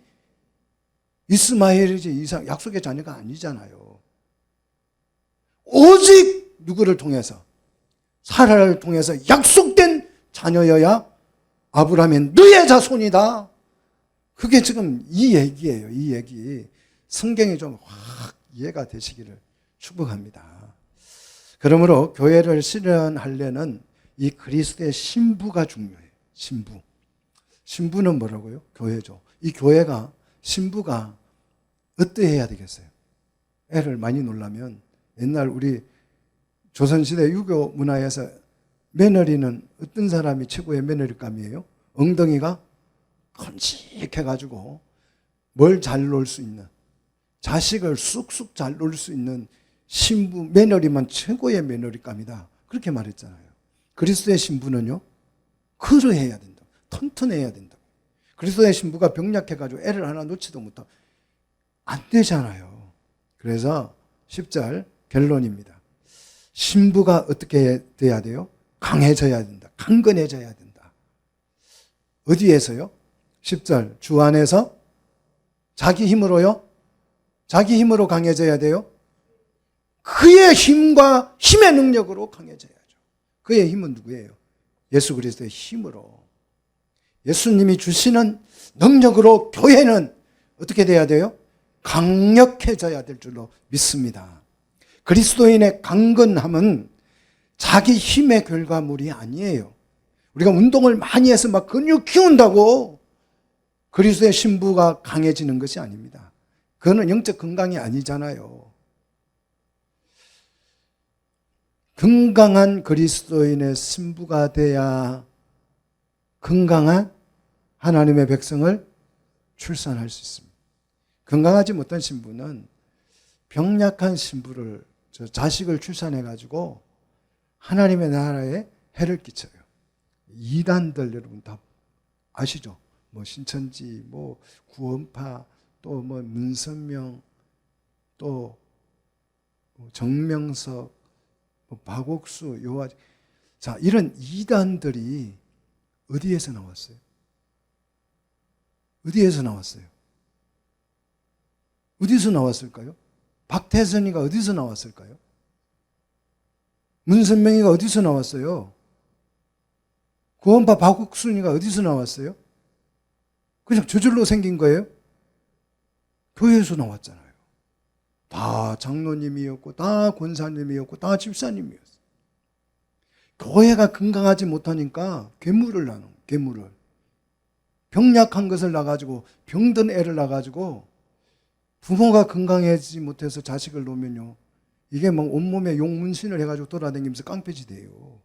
이스마엘이지 이삭 약속의 자녀가 아니잖아요. 오직 누구를 통해서? 사라를 통해서 약속된 자녀여야 아브라함의 너의 자손이다. 그게 지금 이 얘기예요. 이 얘기. 성경이 좀 확 이해가 되시기를 축복합니다. 그러므로 교회를 실현하려는 이 그리스도의 신부가 중요해요. 신부. 신부는 뭐라고요? 교회죠. 이 교회가 신부가 어떠해야 되겠어요? 애를 많이 놓으려면 옛날 우리 조선시대 유교 문화에서 며느리는 어떤 사람이 최고의 며느리감이에요? 엉덩이가 건직해가지고 뭘 잘 놓을 수 있는, 자식을 쑥쑥 잘 놓을 수 있는 신부, 며느리만 최고의 며느리감이다. 그렇게 말했잖아요. 그리스도의 신부는요, 그러해야 된다. 튼튼해야 된다. 그리스도의 신부가 병약해가지고 애를 하나 놓지도 못하고 안 되잖아요. 그래서 10절 결론입니다. 신부가 어떻게 돼야 돼요? 강해져야 된다. 강건해져야 된다. 어디에서요? 10절 주 안에서 자기 힘으로요? 자기 힘으로 강해져야 돼요? 그의 힘과 힘의 능력으로 강해져야죠. 그의 힘은 누구예요? 예수 그리스도의 힘으로. 예수님이 주시는 능력으로 교회는 어떻게 돼야 돼요? 강력해져야 될 줄로 믿습니다. 그리스도인의 강건함은 자기 힘의 결과물이 아니에요. 우리가 운동을 많이 해서 막 근육 키운다고 그리스도의 신부가 강해지는 것이 아닙니다. 그거는 영적 건강이 아니잖아요. 건강한 그리스도인의 신부가 돼야 건강한 하나님의 백성을 출산할 수 있습니다. 건강하지 못한 신부는 병약한 신부를 자식을 출산해 가지고 하나님의 나라에 해를 끼쳐요. 이단들 여러분 다 아시죠? 뭐 신천지, 뭐 구원파, 또 뭐 문선명, 또 정명석, 뭐 박옥수, 요아. 자, 이런 이단들이 어디에서 나왔어요? 어디에서 나왔어요? 어디서 나왔을까요? 박태선이가 어디서 나왔을까요? 문선명이가 어디서 나왔어요? 구원파 박옥순이가 어디서 나왔어요? 그냥 저절로 생긴 거예요? 교회에서 나왔잖아요. 다 장로님이었고 다 권사님이었고 다 집사님이었어요. 교회가 건강하지 못하니까 괴물을 낳는 괴물을. 병약한 것을 낳아가지고 병든 애를 낳아가지고 부모가 건강해지지 못해서 자식을 놓으면요, 이게 막 온몸에 용문신을 해가지고 돌아다니면서 깡패지 돼요.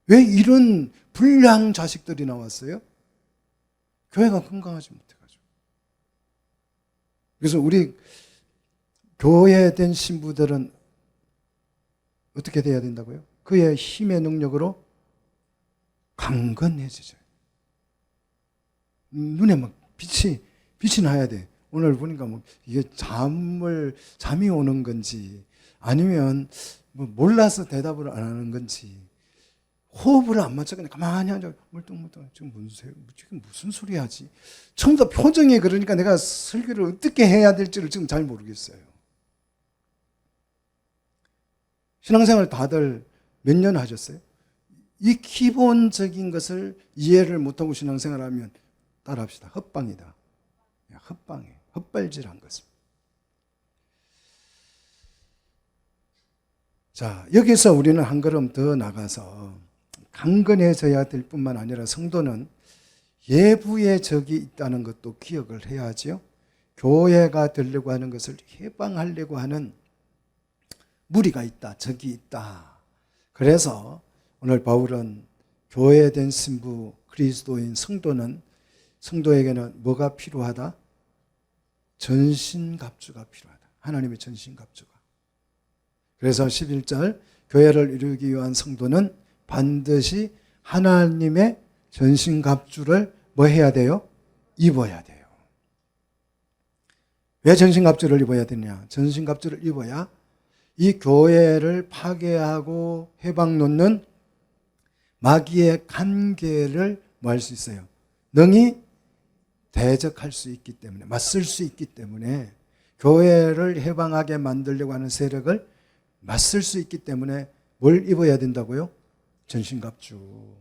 왜 이런 불량 자식들이 나왔어요? 교회가 건강하지 못해가지고. 그래서 우리 교회된 신부들은 어떻게 돼야 된다고요? 그의 힘의 능력으로 강건해지죠. 눈에 막 빛이 나야 돼. 오늘 보니까 뭐 이게 잠이 오는 건지 아니면 뭐 몰라서 대답을 안 하는 건지 호흡을 안 맞춰 그냥 가만히 앉아 멀뚱멀뚱 지금 무슨 소리 하지? 처음부터 표정이 그러니까 내가 설교를 어떻게 해야 될지를 지금 잘 모르겠어요. 신앙생활 다들 몇 년 하셨어요? 이 기본적인 것을 이해를 못하고 신앙생활하면 따라합시다. 헛방이다. 헛방이에요. 헛발질한 것입니다. 자, 여기서 우리는 한 걸음 더 나가서 강건해져야 될 뿐만 아니라 성도는 예부의 적이 있다는 것도 기억을 해야지요. 교회가 되려고 하는 것을 해방하려고 하는 무리가 있다, 적이 있다. 그래서 오늘 바울은 교회된 신부 그리스도인 성도에게는 뭐가 필요하다? 전신갑주가 필요하다. 하나님의 전신갑주가. 그래서 11절 교회를 이루기 위한 성도는 반드시 하나님의 전신갑주를 뭐 해야 돼요? 입어야 돼요. 왜 전신갑주를 입어야 되냐? 전신갑주를 입어야 이 교회를 파괴하고 해방 놓는 마귀의 간계를 뭐 할 수 있어요? 능히 대적할 수 있기 때문에, 맞설 수 있기 때문에, 교회를 해방하게 만들려고 하는 세력을 맞설 수 있기 때문에 뭘 입어야 된다고요? 전신갑주.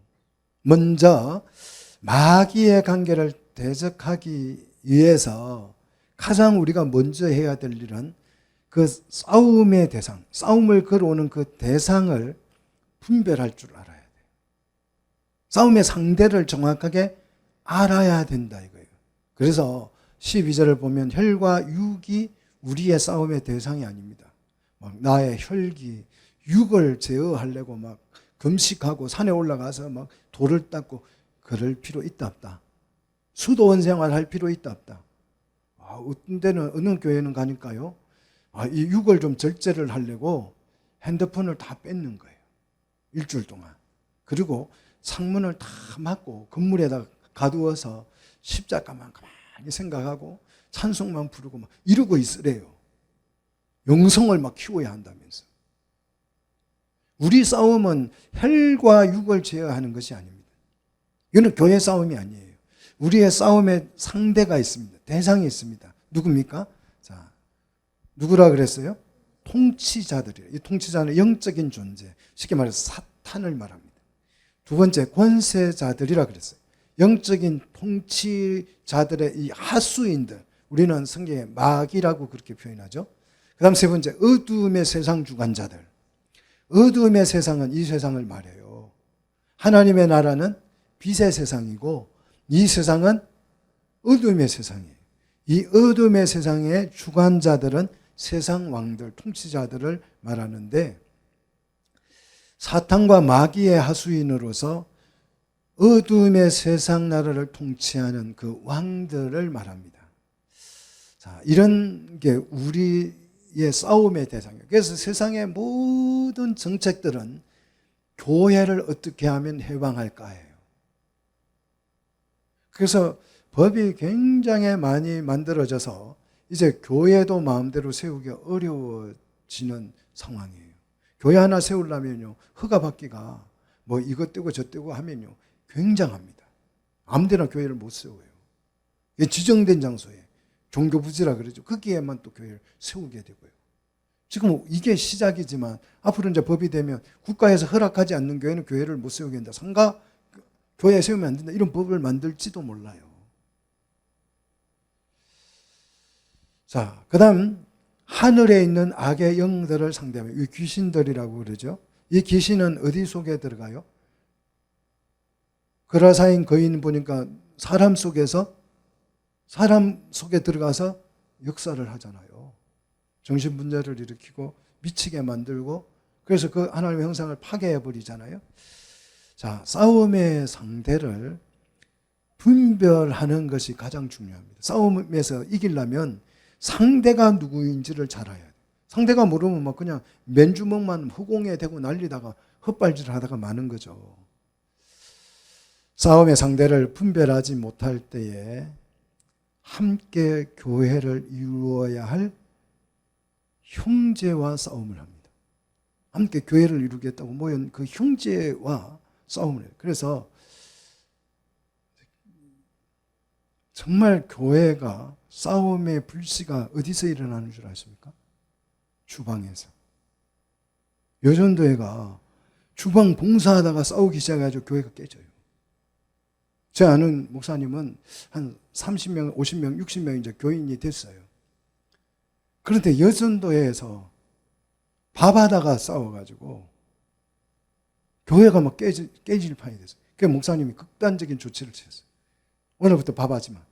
먼저 마귀의 관계를 대적하기 위해서 가장 우리가 먼저 해야 될 일은 그 싸움의 대상, 싸움을 걸어오는 그 대상을 분별할 줄 알아야 돼요. 싸움의 상대를 정확하게 알아야 된다 이거예요. 그래서 12절을 보면 혈과 육이 우리의 싸움의 대상이 아닙니다. 막 나의 혈기, 육을 제어하려고 막 금식하고 산에 올라가서 막 돌을 닦고 그럴 필요 있다 없다. 수도원 생활할 필요 있다 없다. 어떤 데는 어느 교회는 가니까요, 이 육을 좀 절제를 하려고 핸드폰을 다 뺏는 거예요. 일주일 동안. 그리고 창문을 다 막고 건물에다 가두어서 십자가만 가만히 생각하고 찬송만 부르고 막 이러고 있으래요. 영성을 막 키워야 한다면서. 우리 싸움은 혈과 육을 제어하는 것이 아닙니다. 이거는 교회 싸움이 아니에요. 우리의 싸움의 상대가 있습니다. 대상이 있습니다. 누굽니까? 자, 누구라 그랬어요? 통치자들이에요. 이 통치자는 영적인 존재, 쉽게 말해서 사탄을 말합니다. 두 번째, 권세자들이라 그랬어요. 영적인 통치자들의 이 하수인들, 우리는 성경에 마귀라고 그렇게 표현하죠. 그 다음 세 번째, 어두움의 세상 주관자들. 어두움의 세상은 이 세상을 말해요. 하나님의 나라는 빛의 세상이고 이 세상은 어두움의 세상이에요. 이 어두움의 세상의 주관자들은 세상 왕들, 통치자들을 말하는데, 사탄과 마귀의 하수인으로서 어둠의 세상 나라를 통치하는 그 왕들을 말합니다. 자, 이런 게 우리의 싸움의 대상이에요. 그래서 세상의 모든 정책들은 교회를 어떻게 하면 해방할까예요. 그래서 법이 굉장히 많이 만들어져서 이제 교회도 마음대로 세우기 어려워지는 상황이에요. 교회 하나 세우려면요, 허가 받기가 뭐 이것 떼고 저 떼고 하면요, 굉장합니다. 아무데나 교회를 못 세워요. 지정된 장소에 종교부지라 그러죠. 거기에만 또 교회를 세우게 되고요. 지금 이게 시작이지만 앞으로 이제 법이 되면 국가에서 허락하지 않는 교회는 교회를 못 세우게 한다. 상가 교회 세우면 안 된다. 이런 법을 만들지도 몰라요. 자, 그 다음 하늘에 있는 악의 영들을 상대하며, 이 귀신들이라고 그러죠. 이 귀신은 어디 속에 들어가요? 그라사인 거인 보니까 사람 속에 들어가서 역사를 하잖아요. 정신분열을 일으키고 미치게 만들고, 그래서 그 하나님의 형상을 파괴해버리잖아요. 자, 싸움의 상대를 분별하는 것이 가장 중요합니다. 싸움에서 이기려면 상대가 누구인지를 잘 알아야 돼요. 상대가 모르면 막 그냥 맨주먹만 허공에 대고 날리다가 헛발질을 하다가 마는 거죠. 싸움의 상대를 분별하지 못할 때에 함께 교회를 이루어야 할 형제와 싸움을 합니다. 함께 교회를 이루겠다고 모인 그 형제와 싸움을 해요. 그래서 정말 교회가 싸움의 불씨가 어디서 일어나는 줄 아십니까? 주방에서. 여전도회가 주방 봉사하다가 싸우기 시작해가지고 교회가 깨져요. 제 아는 목사님은 한 30명, 50명, 60명 이제 교인이 됐어요. 그런데 여전도회에서 밥하다가 싸워가지고 교회가 막 깨질 판이 됐어요. 그래서 목사님이 극단적인 조치를 취했어요. 오늘부터 밥하지 마.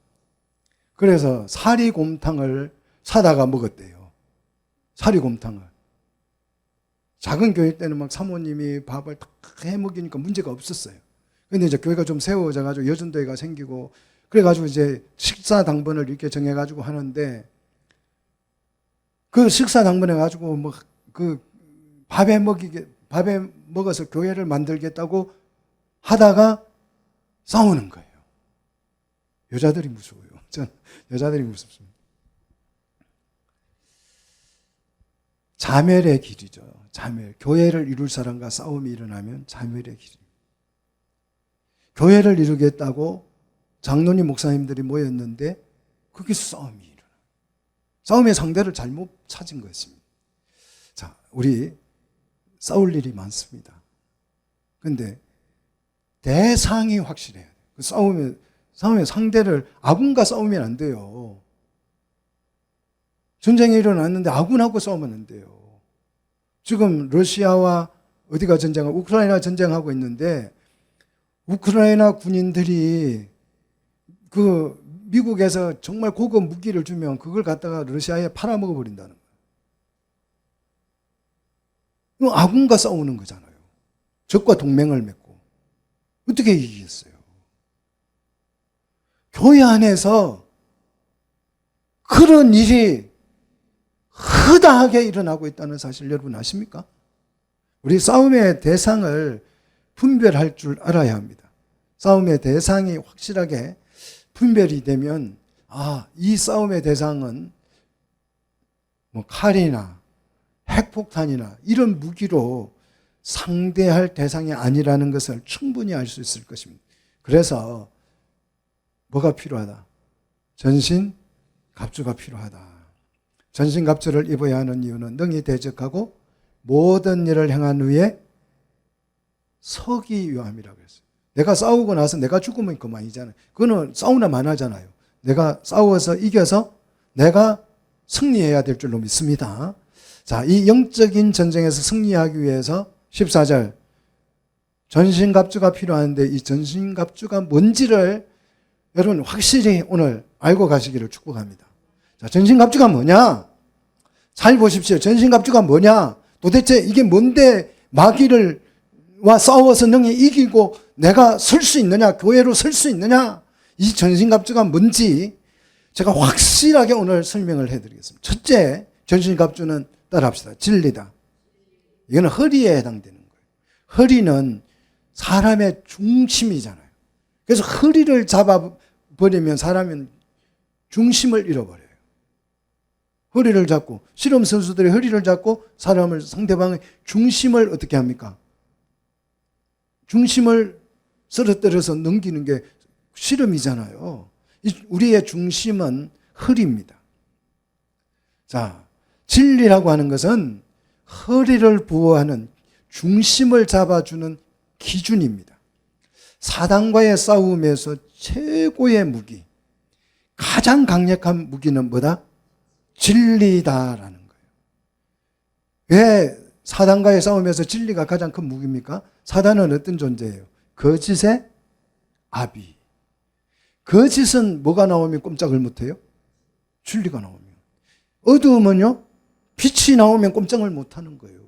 그래서 사리곰탕을 사다가 먹었대요. 사리곰탕을. 작은 교회 때는 막 사모님이 밥을 딱 해 먹이니까 문제가 없었어요. 근데 이제 교회가 좀 세워져가지고 여전도회가 생기고, 그래가지고 이제 식사 당번을 이렇게 정해가지고 하는데, 그 식사 당번해가지고 뭐 그 밥에 먹어서 교회를 만들겠다고 하다가 싸우는 거예요. 여자들이 무서워요. 전 여자들이 무섭습니다. 자멸의 길이죠. 자멸. 교회를 이룰 사람과 싸움이 일어나면 자멸의 길입니다. 교회를 이루겠다고 장로님 목사님들이 모였는데 거기서 싸움이 일어나요. 싸움의 상대를 잘못 찾은 것입니다. 자, 우리 싸울 일이 많습니다. 그런데 대상이 확실해야 돼요. 그 싸움의 상대를, 아군과 싸우면 안 돼요. 전쟁이 일어났는데 아군하고 싸우면 안 돼요. 지금 러시아와 어디가 전쟁하고, 우크라이나 전쟁하고 있는데, 우크라이나 군인들이 그 미국에서 정말 고급 무기를 주면 그걸 갖다가 러시아에 팔아먹어 버린다는 거예요. 이거 아군과 싸우는 거잖아요. 적과 동맹을 맺고. 어떻게 이기겠어요? 교회 안에서 그런 일이 허다하게 일어나고 있다는 사실 여러분 아십니까? 우리 싸움의 대상을 분별할 줄 알아야 합니다. 싸움의 대상이 확실하게 분별이 되면, 이 싸움의 대상은 뭐 칼이나 핵폭탄이나 이런 무기로 상대할 대상이 아니라는 것을 충분히 알 수 있을 것입니다. 그래서 뭐가 필요하다? 전신갑주가 필요하다. 전신갑주를 입어야 하는 이유는 능히 대적하고 모든 일을 행한 후에 서기 위함이라고 했어요. 내가 싸우고 나서 내가 죽으면 그만이잖아요. 그거는 싸우나 마나잖아요. 내가 싸워서 이겨서 내가 승리해야 될 줄로 믿습니다. 자, 이 영적인 전쟁에서 승리하기 위해서 14절 전신갑주가 필요한데, 이 전신갑주가 뭔지를 여러분 확실히 오늘 알고 가시기를 축복합니다. 자, 전신갑주가 뭐냐? 잘 보십시오. 전신갑주가 뭐냐? 도대체 이게 뭔데 마귀를 싸워서 능히 이기고 내가 설 수 있느냐, 교회로 설 수 있느냐, 이 전신갑주가 뭔지 제가 확실하게 오늘 설명을 해드리겠습니다. 첫째, 전신갑주는 따라합시다. 진리다. 이거는 허리에 해당되는 거예요. 허리는 사람의 중심이잖아요. 그래서 허리를 잡아버리면 사람은 중심을 잃어버려요. 허리를 잡고, 씨름 선수들이 허리를 잡고 사람을, 상대방의 중심을 어떻게 합니까? 중심을 쓰러뜨려서 넘기는 게 씨름이잖아요. 우리의 중심은 허리입니다. 자, 진리라고 하는 것은 허리를 보호하는, 중심을 잡아주는 기준입니다. 사단과의 싸움에서 최고의 무기, 가장 강력한 무기는 뭐다? 진리다라는 거예요. 왜 사단과의 싸움에서 진리가 가장 큰 무기입니까? 사단은 어떤 존재예요? 거짓의 아비. 거짓은 뭐가 나오면 꼼짝을 못해요? 진리가 나오면. 어두움은요? 빛이 나오면 꼼짝을 못하는 거예요.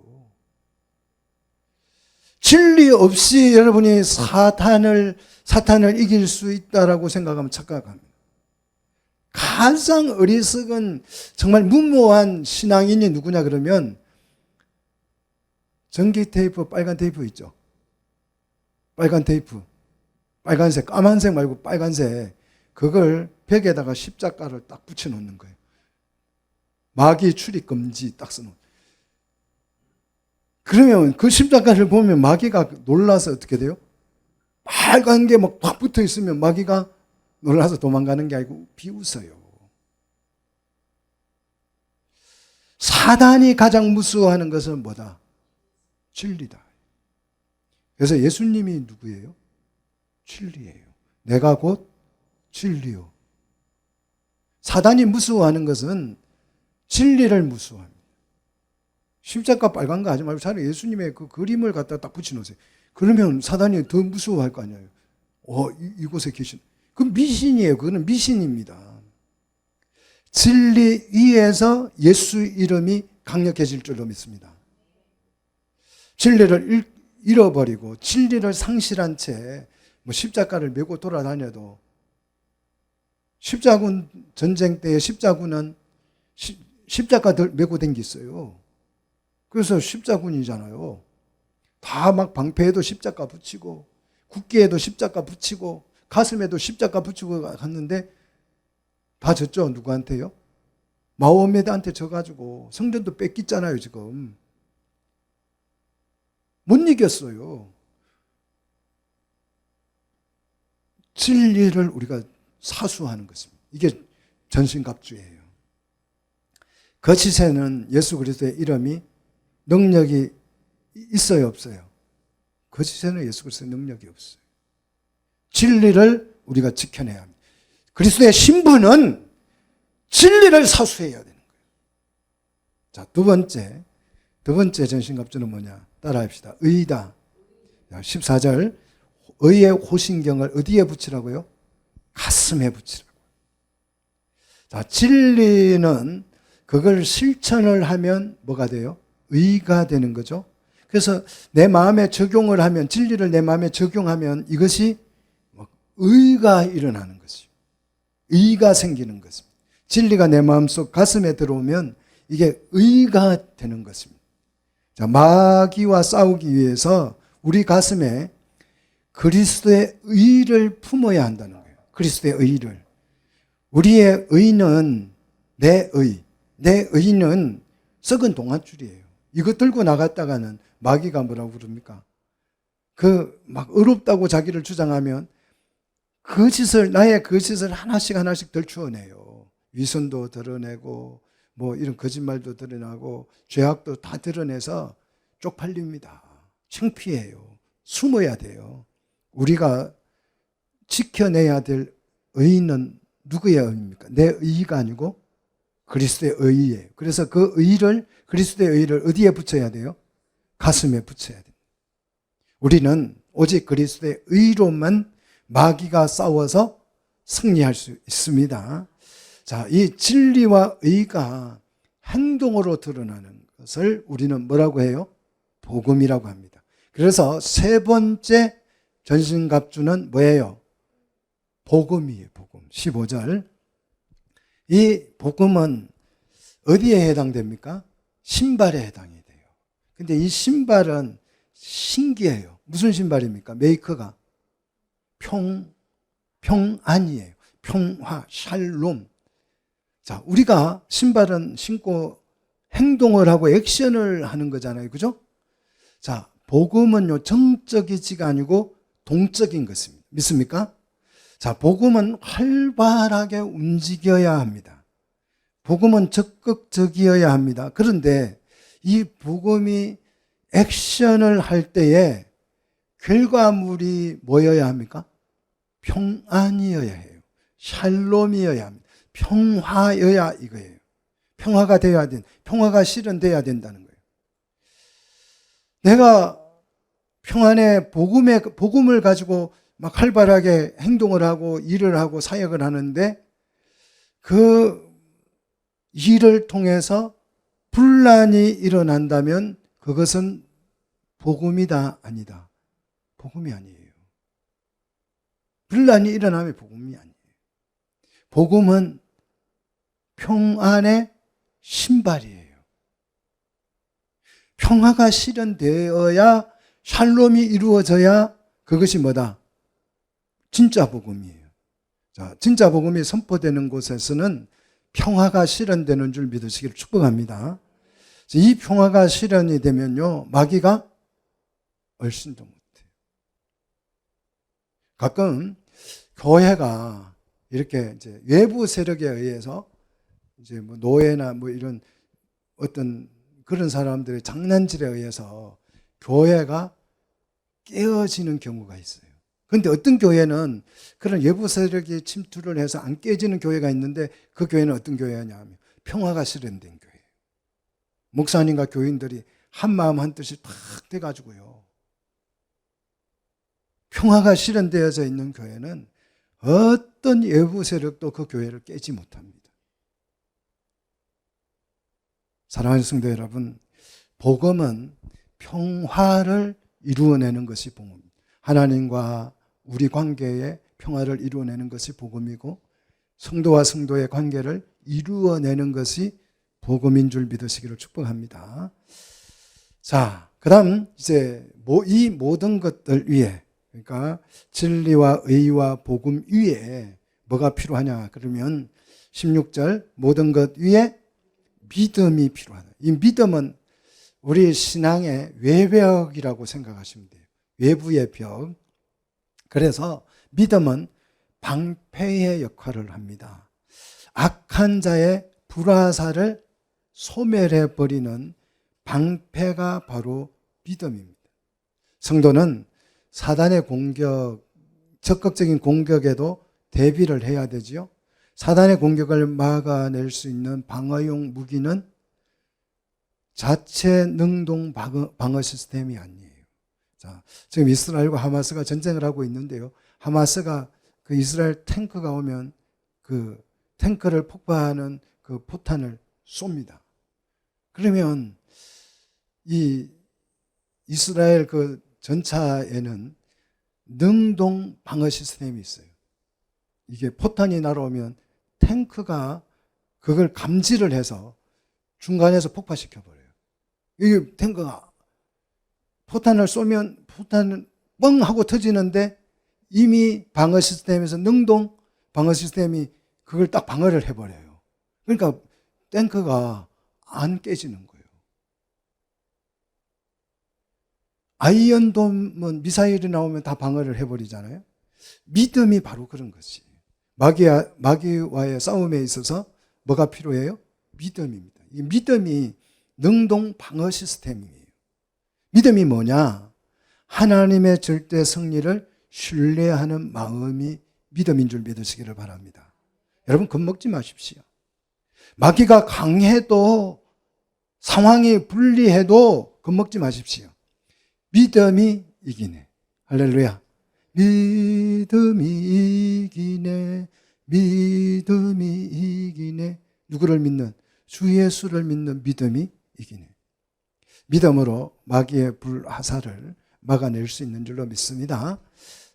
진리 없이 여러분이 사탄을 이길 수 있다라고 생각하면 착각합니다. 가장 어리석은 정말 무모한 신앙인이 누구냐 그러면 전기 테이프, 빨간 테이프 있죠. 빨간 테이프. 빨간색, 까만색 말고 빨간색. 그걸 벽에다가 십자가를 딱 붙여놓는 거예요. 마귀 출입 금지 딱 써놓은. 그러면 그 십자가를 보면 마귀가 놀라서 어떻게 돼요? 빨간 게 막 확 붙어 있으면 마귀가 놀라서 도망가는 게 아니고 비웃어요. 사단이 가장 무서워하는 것은 뭐다? 진리다. 그래서 예수님이 누구예요? 진리예요. 내가 곧 진리요. 사단이 무서워하는 것은 진리를 무서워합니다. 십자가 빨간 거 하지 말고 차라리 예수님의 그 그림을 갖다 딱 붙여놓으세요. 그러면 사단이 더 무서워할 거 아니에요. 이곳에 계신. 그 미신이에요. 그거는 미신입니다. 진리 위에서 예수 이름이 강력해질 줄로 믿습니다. 진리를 잃어버리고 진리를 상실한 채 십자가를 메고 돌아다녀도, 십자군 전쟁 때 십자군은 십자가 메고 댕겼어요. 그래서 십자군이잖아요. 다 막 방패에도 십자가 붙이고 국기에도 십자가 붙이고 가슴에도 십자가 붙이고 갔는데 다 졌죠. 누구한테요? 마호메드한테 져가지고 성전도 뺏겼잖아요. 지금 못 이겼어요. 진리를 우리가 사수하는 것입니다. 이게 전신갑주예요. 거짓에는 예수 그리스도의 이름이 능력이 있어요, 없어요? 거짓에는 예수 그리스도의 능력이 없어요. 진리를 우리가 지켜내야 합니다. 그리스도의 신분은 진리를 사수해야 되는 거예요. 자, 두 번째 전신갑주는 뭐냐? 따라합시다. 의다. 14절. 의의 호신경을 어디에 붙이라고요? 가슴에 붙이라고. 자, 진리는 그걸 실천을 하면 뭐가 돼요? 의가 되는 거죠. 그래서 내 마음에 적용을 하면, 진리를 내 마음에 적용하면 이것이 의가 일어나는 것이요. 의가 생기는 것입니다. 진리가 내 마음속 가슴에 들어오면 이게 의가 되는 것입니다. 자, 마귀와 싸우기 위해서 우리 가슴에 그리스도의 의를 품어야 한다는 거예요. 그리스도의 의를. 우리의 의는 내 의는 썩은 동아줄이에요. 이거 들고 나갔다가는 마귀가 뭐라고 그럽니까? 막 어렵다고 자기를 주장하면 나의 거짓을 하나씩 들추어내요. 위선도 드러내고 이런 거짓말도 드러나고 죄악도 다 드러내서 쪽팔립니다. 창피해요. 숨어야 돼요. 우리가 지켜내야 될 의는 누구의 의입니까? 내 의가 아니고 그리스도의 의예요. 그래서 그리스도의 의를 어디에 붙여야 돼요? 가슴에 붙여야 돼요. 우리는 오직 그리스도의 의로만 마귀가 싸워서 승리할 수 있습니다. 자, 이 진리와 의가 행동으로 드러나는 것을 우리는 뭐라고 해요? 복음이라고 합니다. 그래서 세 번째 전신갑주는 뭐예요? 복음이에요. 복음. 15절. 이 복음은 어디에 해당됩니까? 신발에 해당이 돼요. 근데 이 신발은 신기해요. 무슨 신발입니까? 메이커가 평안이에요. 평화, 샬롬. 자, 우리가 신발은 신고 행동을 하고 액션을 하는 거잖아요. 그죠? 자, 복음은요, 정적이지가 아니고 동적인 것입니다. 믿습니까? 자, 복음은 활발하게 움직여야 합니다. 복음은 적극적이어야 합니다. 그런데 이 복음이 액션을 할 때에 결과물이 뭐여야 합니까? 평안이어야 해요. 샬롬이어야 합니다. 평화여야 이거예요. 평화가 되어야 평화가 실현돼야 된다는 거예요. 내가 평안의 복음을 가지고 막 활발하게 행동을 하고 일을 하고 사역을 하는데 그 일을 통해서 분란이 일어난다면 그것은 복음이다, 아니다? 복음이 아니에요. 분란이 일어나면 복음이 아니에요. 복음은 평안의 신발이에요. 평화가 실현되어야 샬롬이 이루어져야 그것이 뭐다? 진짜 복음이에요. 자, 진짜 복음이 선포되는 곳에서는 평화가 실현되는 줄 믿으시기를 축복합니다. 이 평화가 실현이 되면요, 마귀가 얼씬도 못해요. 가끔 교회가 이렇게 이제 외부 세력에 의해서 이제 뭐 노예나 뭐 이런 어떤 그런 사람들의 장난질에 의해서 교회가 깨어지는 경우가 있어요. 그런데 어떤 교회는 그런 외부 세력이 침투를 해서 안 깨지는 교회가 있는데 그 교회는 어떤 교회냐 하면 평화가 실현된 교회예요. 목사님과 교인들이 한 마음 한 뜻이 탁 돼가지고요. 평화가 실현되어져 있는 교회는 어떤 외부 세력도 그 교회를 깨지 못합니다. 사랑하는 성도 여러분, 복음은 평화를 이루어내는 것이 복음입니다. 하나님과 우리 관계에 평화를 이루어내는 것이 복음이고 성도와 성도의 관계를 이루어내는 것이 복음인 줄 믿으시기를 축복합니다. 자, 그 다음 이제 이 모든 것들 위에, 그러니까 진리와 의와 복음 위에 뭐가 필요하냐 그러면 16절 모든 것 위에 믿음이 필요하다. 이 믿음은 우리 신앙의 외벽이라고 생각하시면 돼요. 외부의 벽. 그래서 믿음은 방패의 역할을 합니다. 악한 자의 불화살을 소멸해버리는 방패가 바로 믿음입니다. 성도는 사단의 공격, 적극적인 공격에도 대비를 해야 되지요. 사단의 공격을 막아낼 수 있는 방어용 무기는 자체 능동 방어 시스템이 아니에요. 자, 지금 이스라엘과 하마스가 전쟁을 하고 있는데요. 하마스가 그 이스라엘 탱크가 오면 그 탱크를 폭파하는 그 포탄을 쏩니다. 그러면 이 이스라엘 그 전차에는 능동 방어 시스템이 있어요. 이게 포탄이 날아오면 탱크가 그걸 감지를 해서 중간에서 폭파시켜버려요. 이 탱크가 포탄을 쏘면 포탄은 뻥 하고 터지는데 이미 방어 시스템에서 능동 방어 시스템이 그걸 딱 방어를 해버려요. 그러니까 탱크가 안 깨지는 거예요. 아이언돔은 미사일이 나오면 다 방어를 해버리잖아요. 믿음이 바로 그런 것이. 마귀와의 싸움에 있어서 뭐가 필요해요? 믿음입니다. 이 믿음이 능동 방어 시스템이에요. 믿음이 뭐냐? 하나님의 절대 승리를 신뢰하는 마음이 믿음인 줄 믿으시기를 바랍니다. 여러분 겁먹지 마십시오. 마귀가 강해도 상황이 불리해도 겁먹지 마십시오. 믿음이 이기네. 할렐루야. 믿음이 이기네. 믿음이 이기네. 누구를 믿는? 주 예수를 믿는 믿음이 이기네. 믿음으로 마귀의 불화살을 막아낼 수 있는 줄로 믿습니다.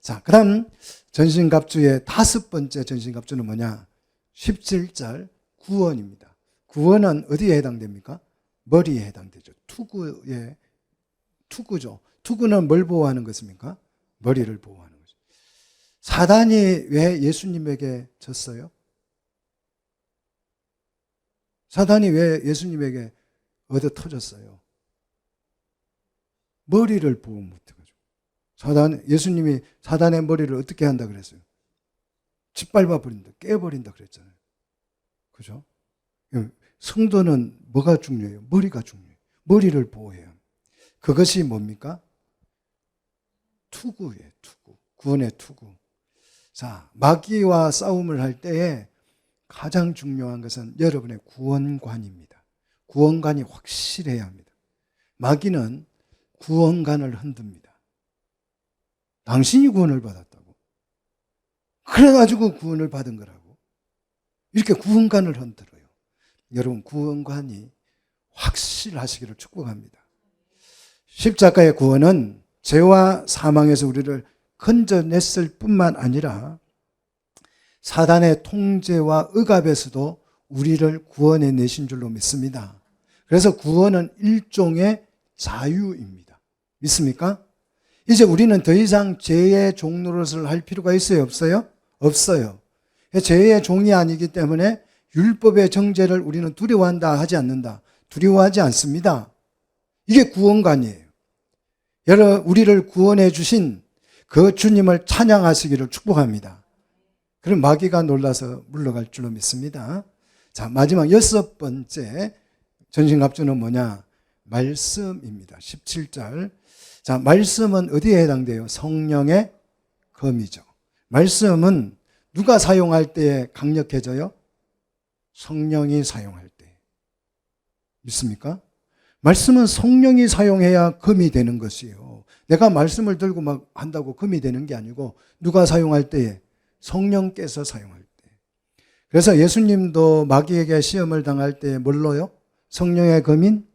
자, 그 다음 전신갑주의 5번째 전신갑주는 뭐냐? 17절 구원입니다. 구원은 어디에 해당됩니까? 머리에 해당되죠. 투구죠. 투구는 뭘 보호하는 것입니까? 머리를 보호하는 거죠. 사단이 왜 예수님에게 졌어요? 사단이 왜 예수님에게 얻어 터졌어요? 머리를 보호 못해가지고. 예수님이 사단의 머리를 어떻게 한다 그랬어요? 짓밟아 버린다, 깨버린다 그랬잖아요. 그죠? 성도는 뭐가 중요해요? 머리가 중요해요. 머리를 보호해요. 그것이 뭡니까? 투구예요, 투구. 구원의 투구. 자, 마귀와 싸움을 할 때에 가장 중요한 것은 여러분의 구원관입니다. 구원관이 확실해야 합니다. 마귀는 구원관을 흔듭니다. 당신이 구원을 받았다고. 그래가지고 구원을 받은 거라고. 이렇게 구원관을 흔들어요. 여러분, 구원관이 확실하시기를 축복합니다. 십자가의 구원은 죄와 사망에서 우리를 건져냈을 뿐만 아니라 사단의 통제와 억압에서도 우리를 구원해 내신 줄로 믿습니다. 그래서 구원은 일종의 자유입니다. 믿습니까? 이제 우리는 더 이상 죄의 종 노릇을 할 필요가 있어요? 없어요? 없어요. 죄의 종이 아니기 때문에 율법의 정죄를 우리는 두려워한다 하지 않는다. 두려워하지 않습니다. 이게 구원관이에요. 우리를 구원해 주신 그 주님을 찬양하시기를 축복합니다. 그럼 마귀가 놀라서 물러갈 줄로 믿습니다. 자, 마지막 6번째 전신갑주는 뭐냐? 말씀입니다. 17절. 자, 말씀은 어디에 해당돼요? 성령의 검이죠. 말씀은 누가 사용할 때에 강력해져요? 성령이 사용할 때. 믿습니까? 말씀은 성령이 사용해야 검이 되는 것이에요. 내가 말씀을 들고 막 한다고 검이 되는 게 아니고 누가 사용할 때에? 성령께서 사용할 때. 그래서 예수님도 마귀에게 시험을 당할 때 뭘로요? 성령의 검인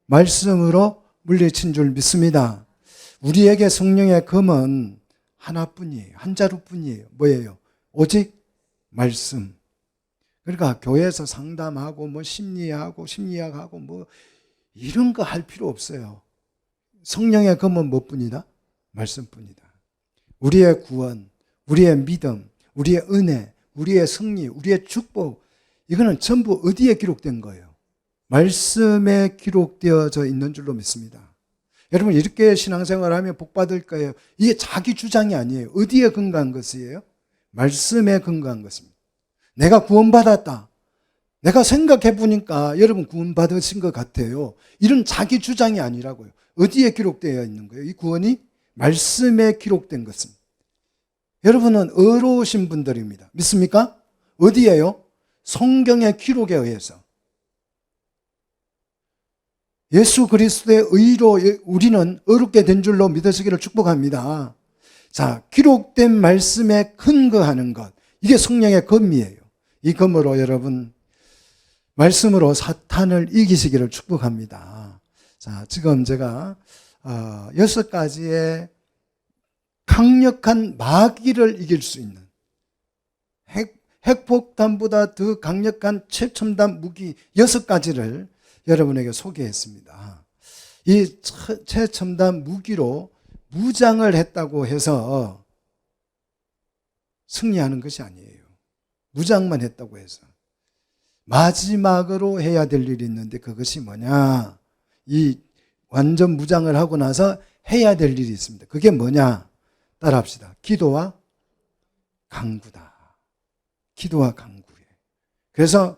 말씀으로 물리친 줄 믿습니다. 우리에게 성령의 검은 하나뿐이에요. 한 자루뿐이에요. 뭐예요? 오직 말씀. 그러니까 교회에서 상담하고 뭐 심리학하고 뭐 이런 거 할 필요 없어요. 성령의 검은 뭐뿐이다? 말씀뿐이다. 우리의 구원, 우리의 믿음, 우리의 은혜, 우리의 승리, 우리의 축복, 이거는 전부 어디에 기록된 거예요? 말씀에 기록되어져 있는 줄로 믿습니다. 여러분, 이렇게 신앙생활하면 복 받을 거예요. 이게 자기 주장이 아니에요. 어디에 근거한 것이에요? 말씀에 근거한 것입니다. 내가 구원받았다. 내가 생각해 보니까 여러분 구원받으신 것 같아요. 이런 자기 주장이 아니라고요. 어디에 기록되어 있는 거예요? 이 구원이 말씀에 기록된 것입니다. 여러분은 의로우신 분들입니다. 믿습니까? 어디에요? 성경의 기록에 의해서. 예수 그리스도의 의로 우리는 의롭게 된 줄로 믿으시기를 축복합니다. 자, 기록된 말씀에 근거하는 것. 이게 성령의 검이에요. 이 검으로 여러분 말씀으로 사탄을 이기시기를 축복합니다. 자, 지금 제가 6가지의 강력한 마귀를 이길 수 있는 핵폭탄보다 더 강력한 최첨단 무기 6가지를 여러분에게 소개했습니다. 이 최첨단 무기로 무장을 했다고 해서 승리하는 것이 아니에요. 무장만 했다고 해서. 마지막으로 해야 될 일이 있는데 그것이 뭐냐? 이 완전 무장을 하고 나서 해야 될 일이 있습니다. 그게 뭐냐? 따라합시다. 기도와 간구다. 기도와 간구에. 그래서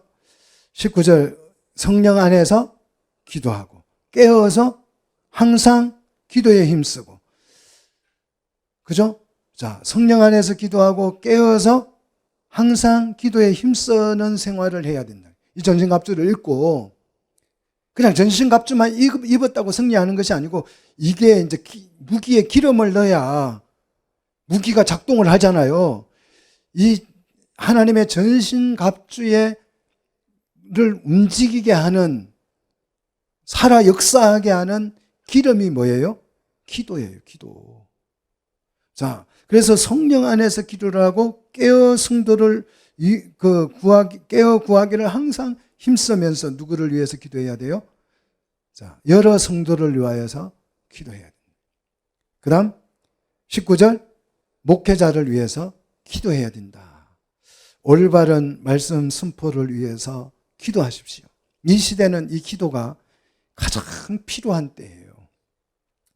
19절 성령 안에서 기도하고 깨어서 항상 기도에 힘쓰고. 그죠? 자, 성령 안에서 기도하고 깨어서 항상 기도에 힘쓰는 생활을 해야 된다. 이 전신갑주를 읽고 그냥 전신갑주만 입었다고 승리하는 것이 아니고 이게 이제 무기에 기름을 넣어야 무기가 작동을 하잖아요. 이 하나님의 전신갑주를 움직이게 하는, 살아 역사하게 하는 기름이 뭐예요? 기도예요, 기도. 자, 그래서 성령 안에서 기도를 하고 깨어 성도를 깨어 구하기를 항상 힘쓰면서 누구를 위해서 기도해야 돼요? 자, 여러 성도를 위하여서 기도해야 됩니다. 그 다음 19절, 목회자를 위해서 기도해야 된다. 올바른 말씀 선포를 위해서 기도하십시오. 이 시대는 이 기도가 가장 필요한 때예요.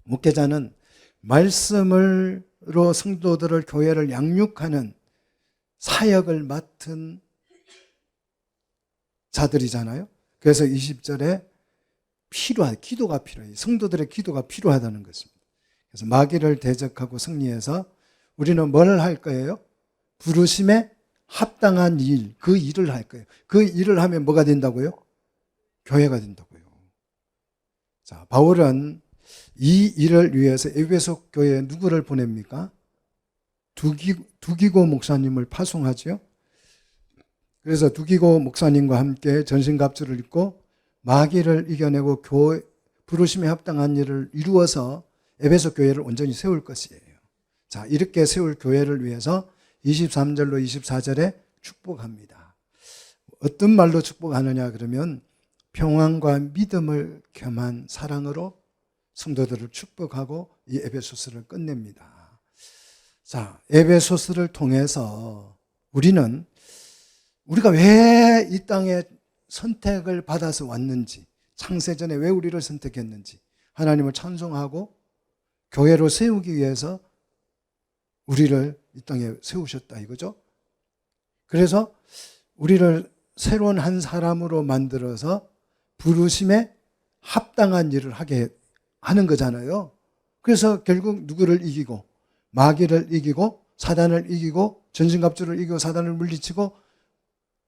목회자는 말씀으로 성도들을, 교회를 양육하는 사역을 맡은 자들이잖아요. 그래서 20절에 기도가 필요해요. 성도들의 기도가 필요하다는 것입니다. 그래서 마귀를 대적하고 승리해서 우리는 뭘 할 거예요? 부르심에 합당한 일, 그 일을 할 거예요. 그 일을 하면 뭐가 된다고요? 교회가 된다고요. 자, 바울은 이 일을 위해서 에베소 교회에 누구를 보냅니까? 두기고 목사님을 파송하죠. 그래서 두기고 목사님과 함께 전신갑주를 입고 마귀를 이겨내고 부르심에 합당한 일을 이루어서 에베소 교회를 온전히 세울 것이에요. 자, 이렇게 세울 교회를 위해서 23절로 24절에 축복합니다. 어떤 말로 축복하느냐 그러면 평안과 믿음을 겸한 사랑으로 성도들을 축복하고 이 에베소서를 끝냅니다. 자, 에베소서를 통해서 우리가 왜 이 땅에 선택을 받아서 왔는지, 창세전에 왜 우리를 선택했는지, 하나님을 찬송하고 교회로 세우기 위해서 우리를 이 땅에 세우셨다 이거죠. 그래서 우리를 새로운 한 사람으로 만들어서 부르심에 합당한 일을 하게 하는 거잖아요. 그래서 결국 누구를 이기고, 마귀를 이기고, 사단을 이기고, 전신갑주를 이기고, 사단을 물리치고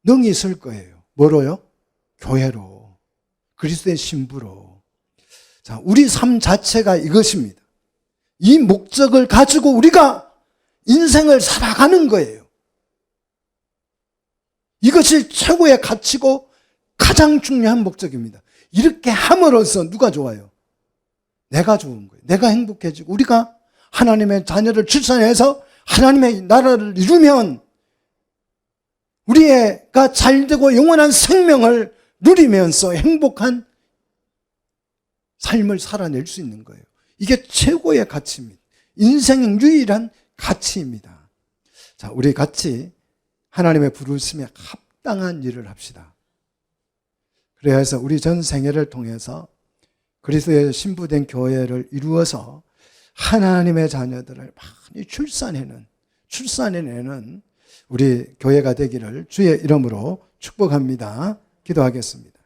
능히 있을 거예요. 뭐로요? 교회로, 그리스도의 신부로. 자, 우리 삶 자체가 이것입니다. 이 목적을 가지고 우리가 인생을 살아가는 거예요. 이것이 최고의 가치고 가장 중요한 목적입니다. 이렇게 함으로써 누가 좋아요? 내가 좋은 거예요. 내가 행복해지고 우리가 하나님의 자녀를 출산해서 하나님의 나라를 이루면 우리가 잘되고 영원한 생명을 누리면서 행복한 삶을 살아낼 수 있는 거예요. 이게 최고의 가치입니다. 인생의 유일한 가치입니다. 자, 우리 같이 하나님의 부르심에 합당한 일을 합시다. 그래서 우리 전 생애를 통해서 그리스도의 신부된 교회를 이루어서 하나님의 자녀들을 많이 출산해내는 우리 교회가 되기를 주의 이름으로 축복합니다. 기도하겠습니다.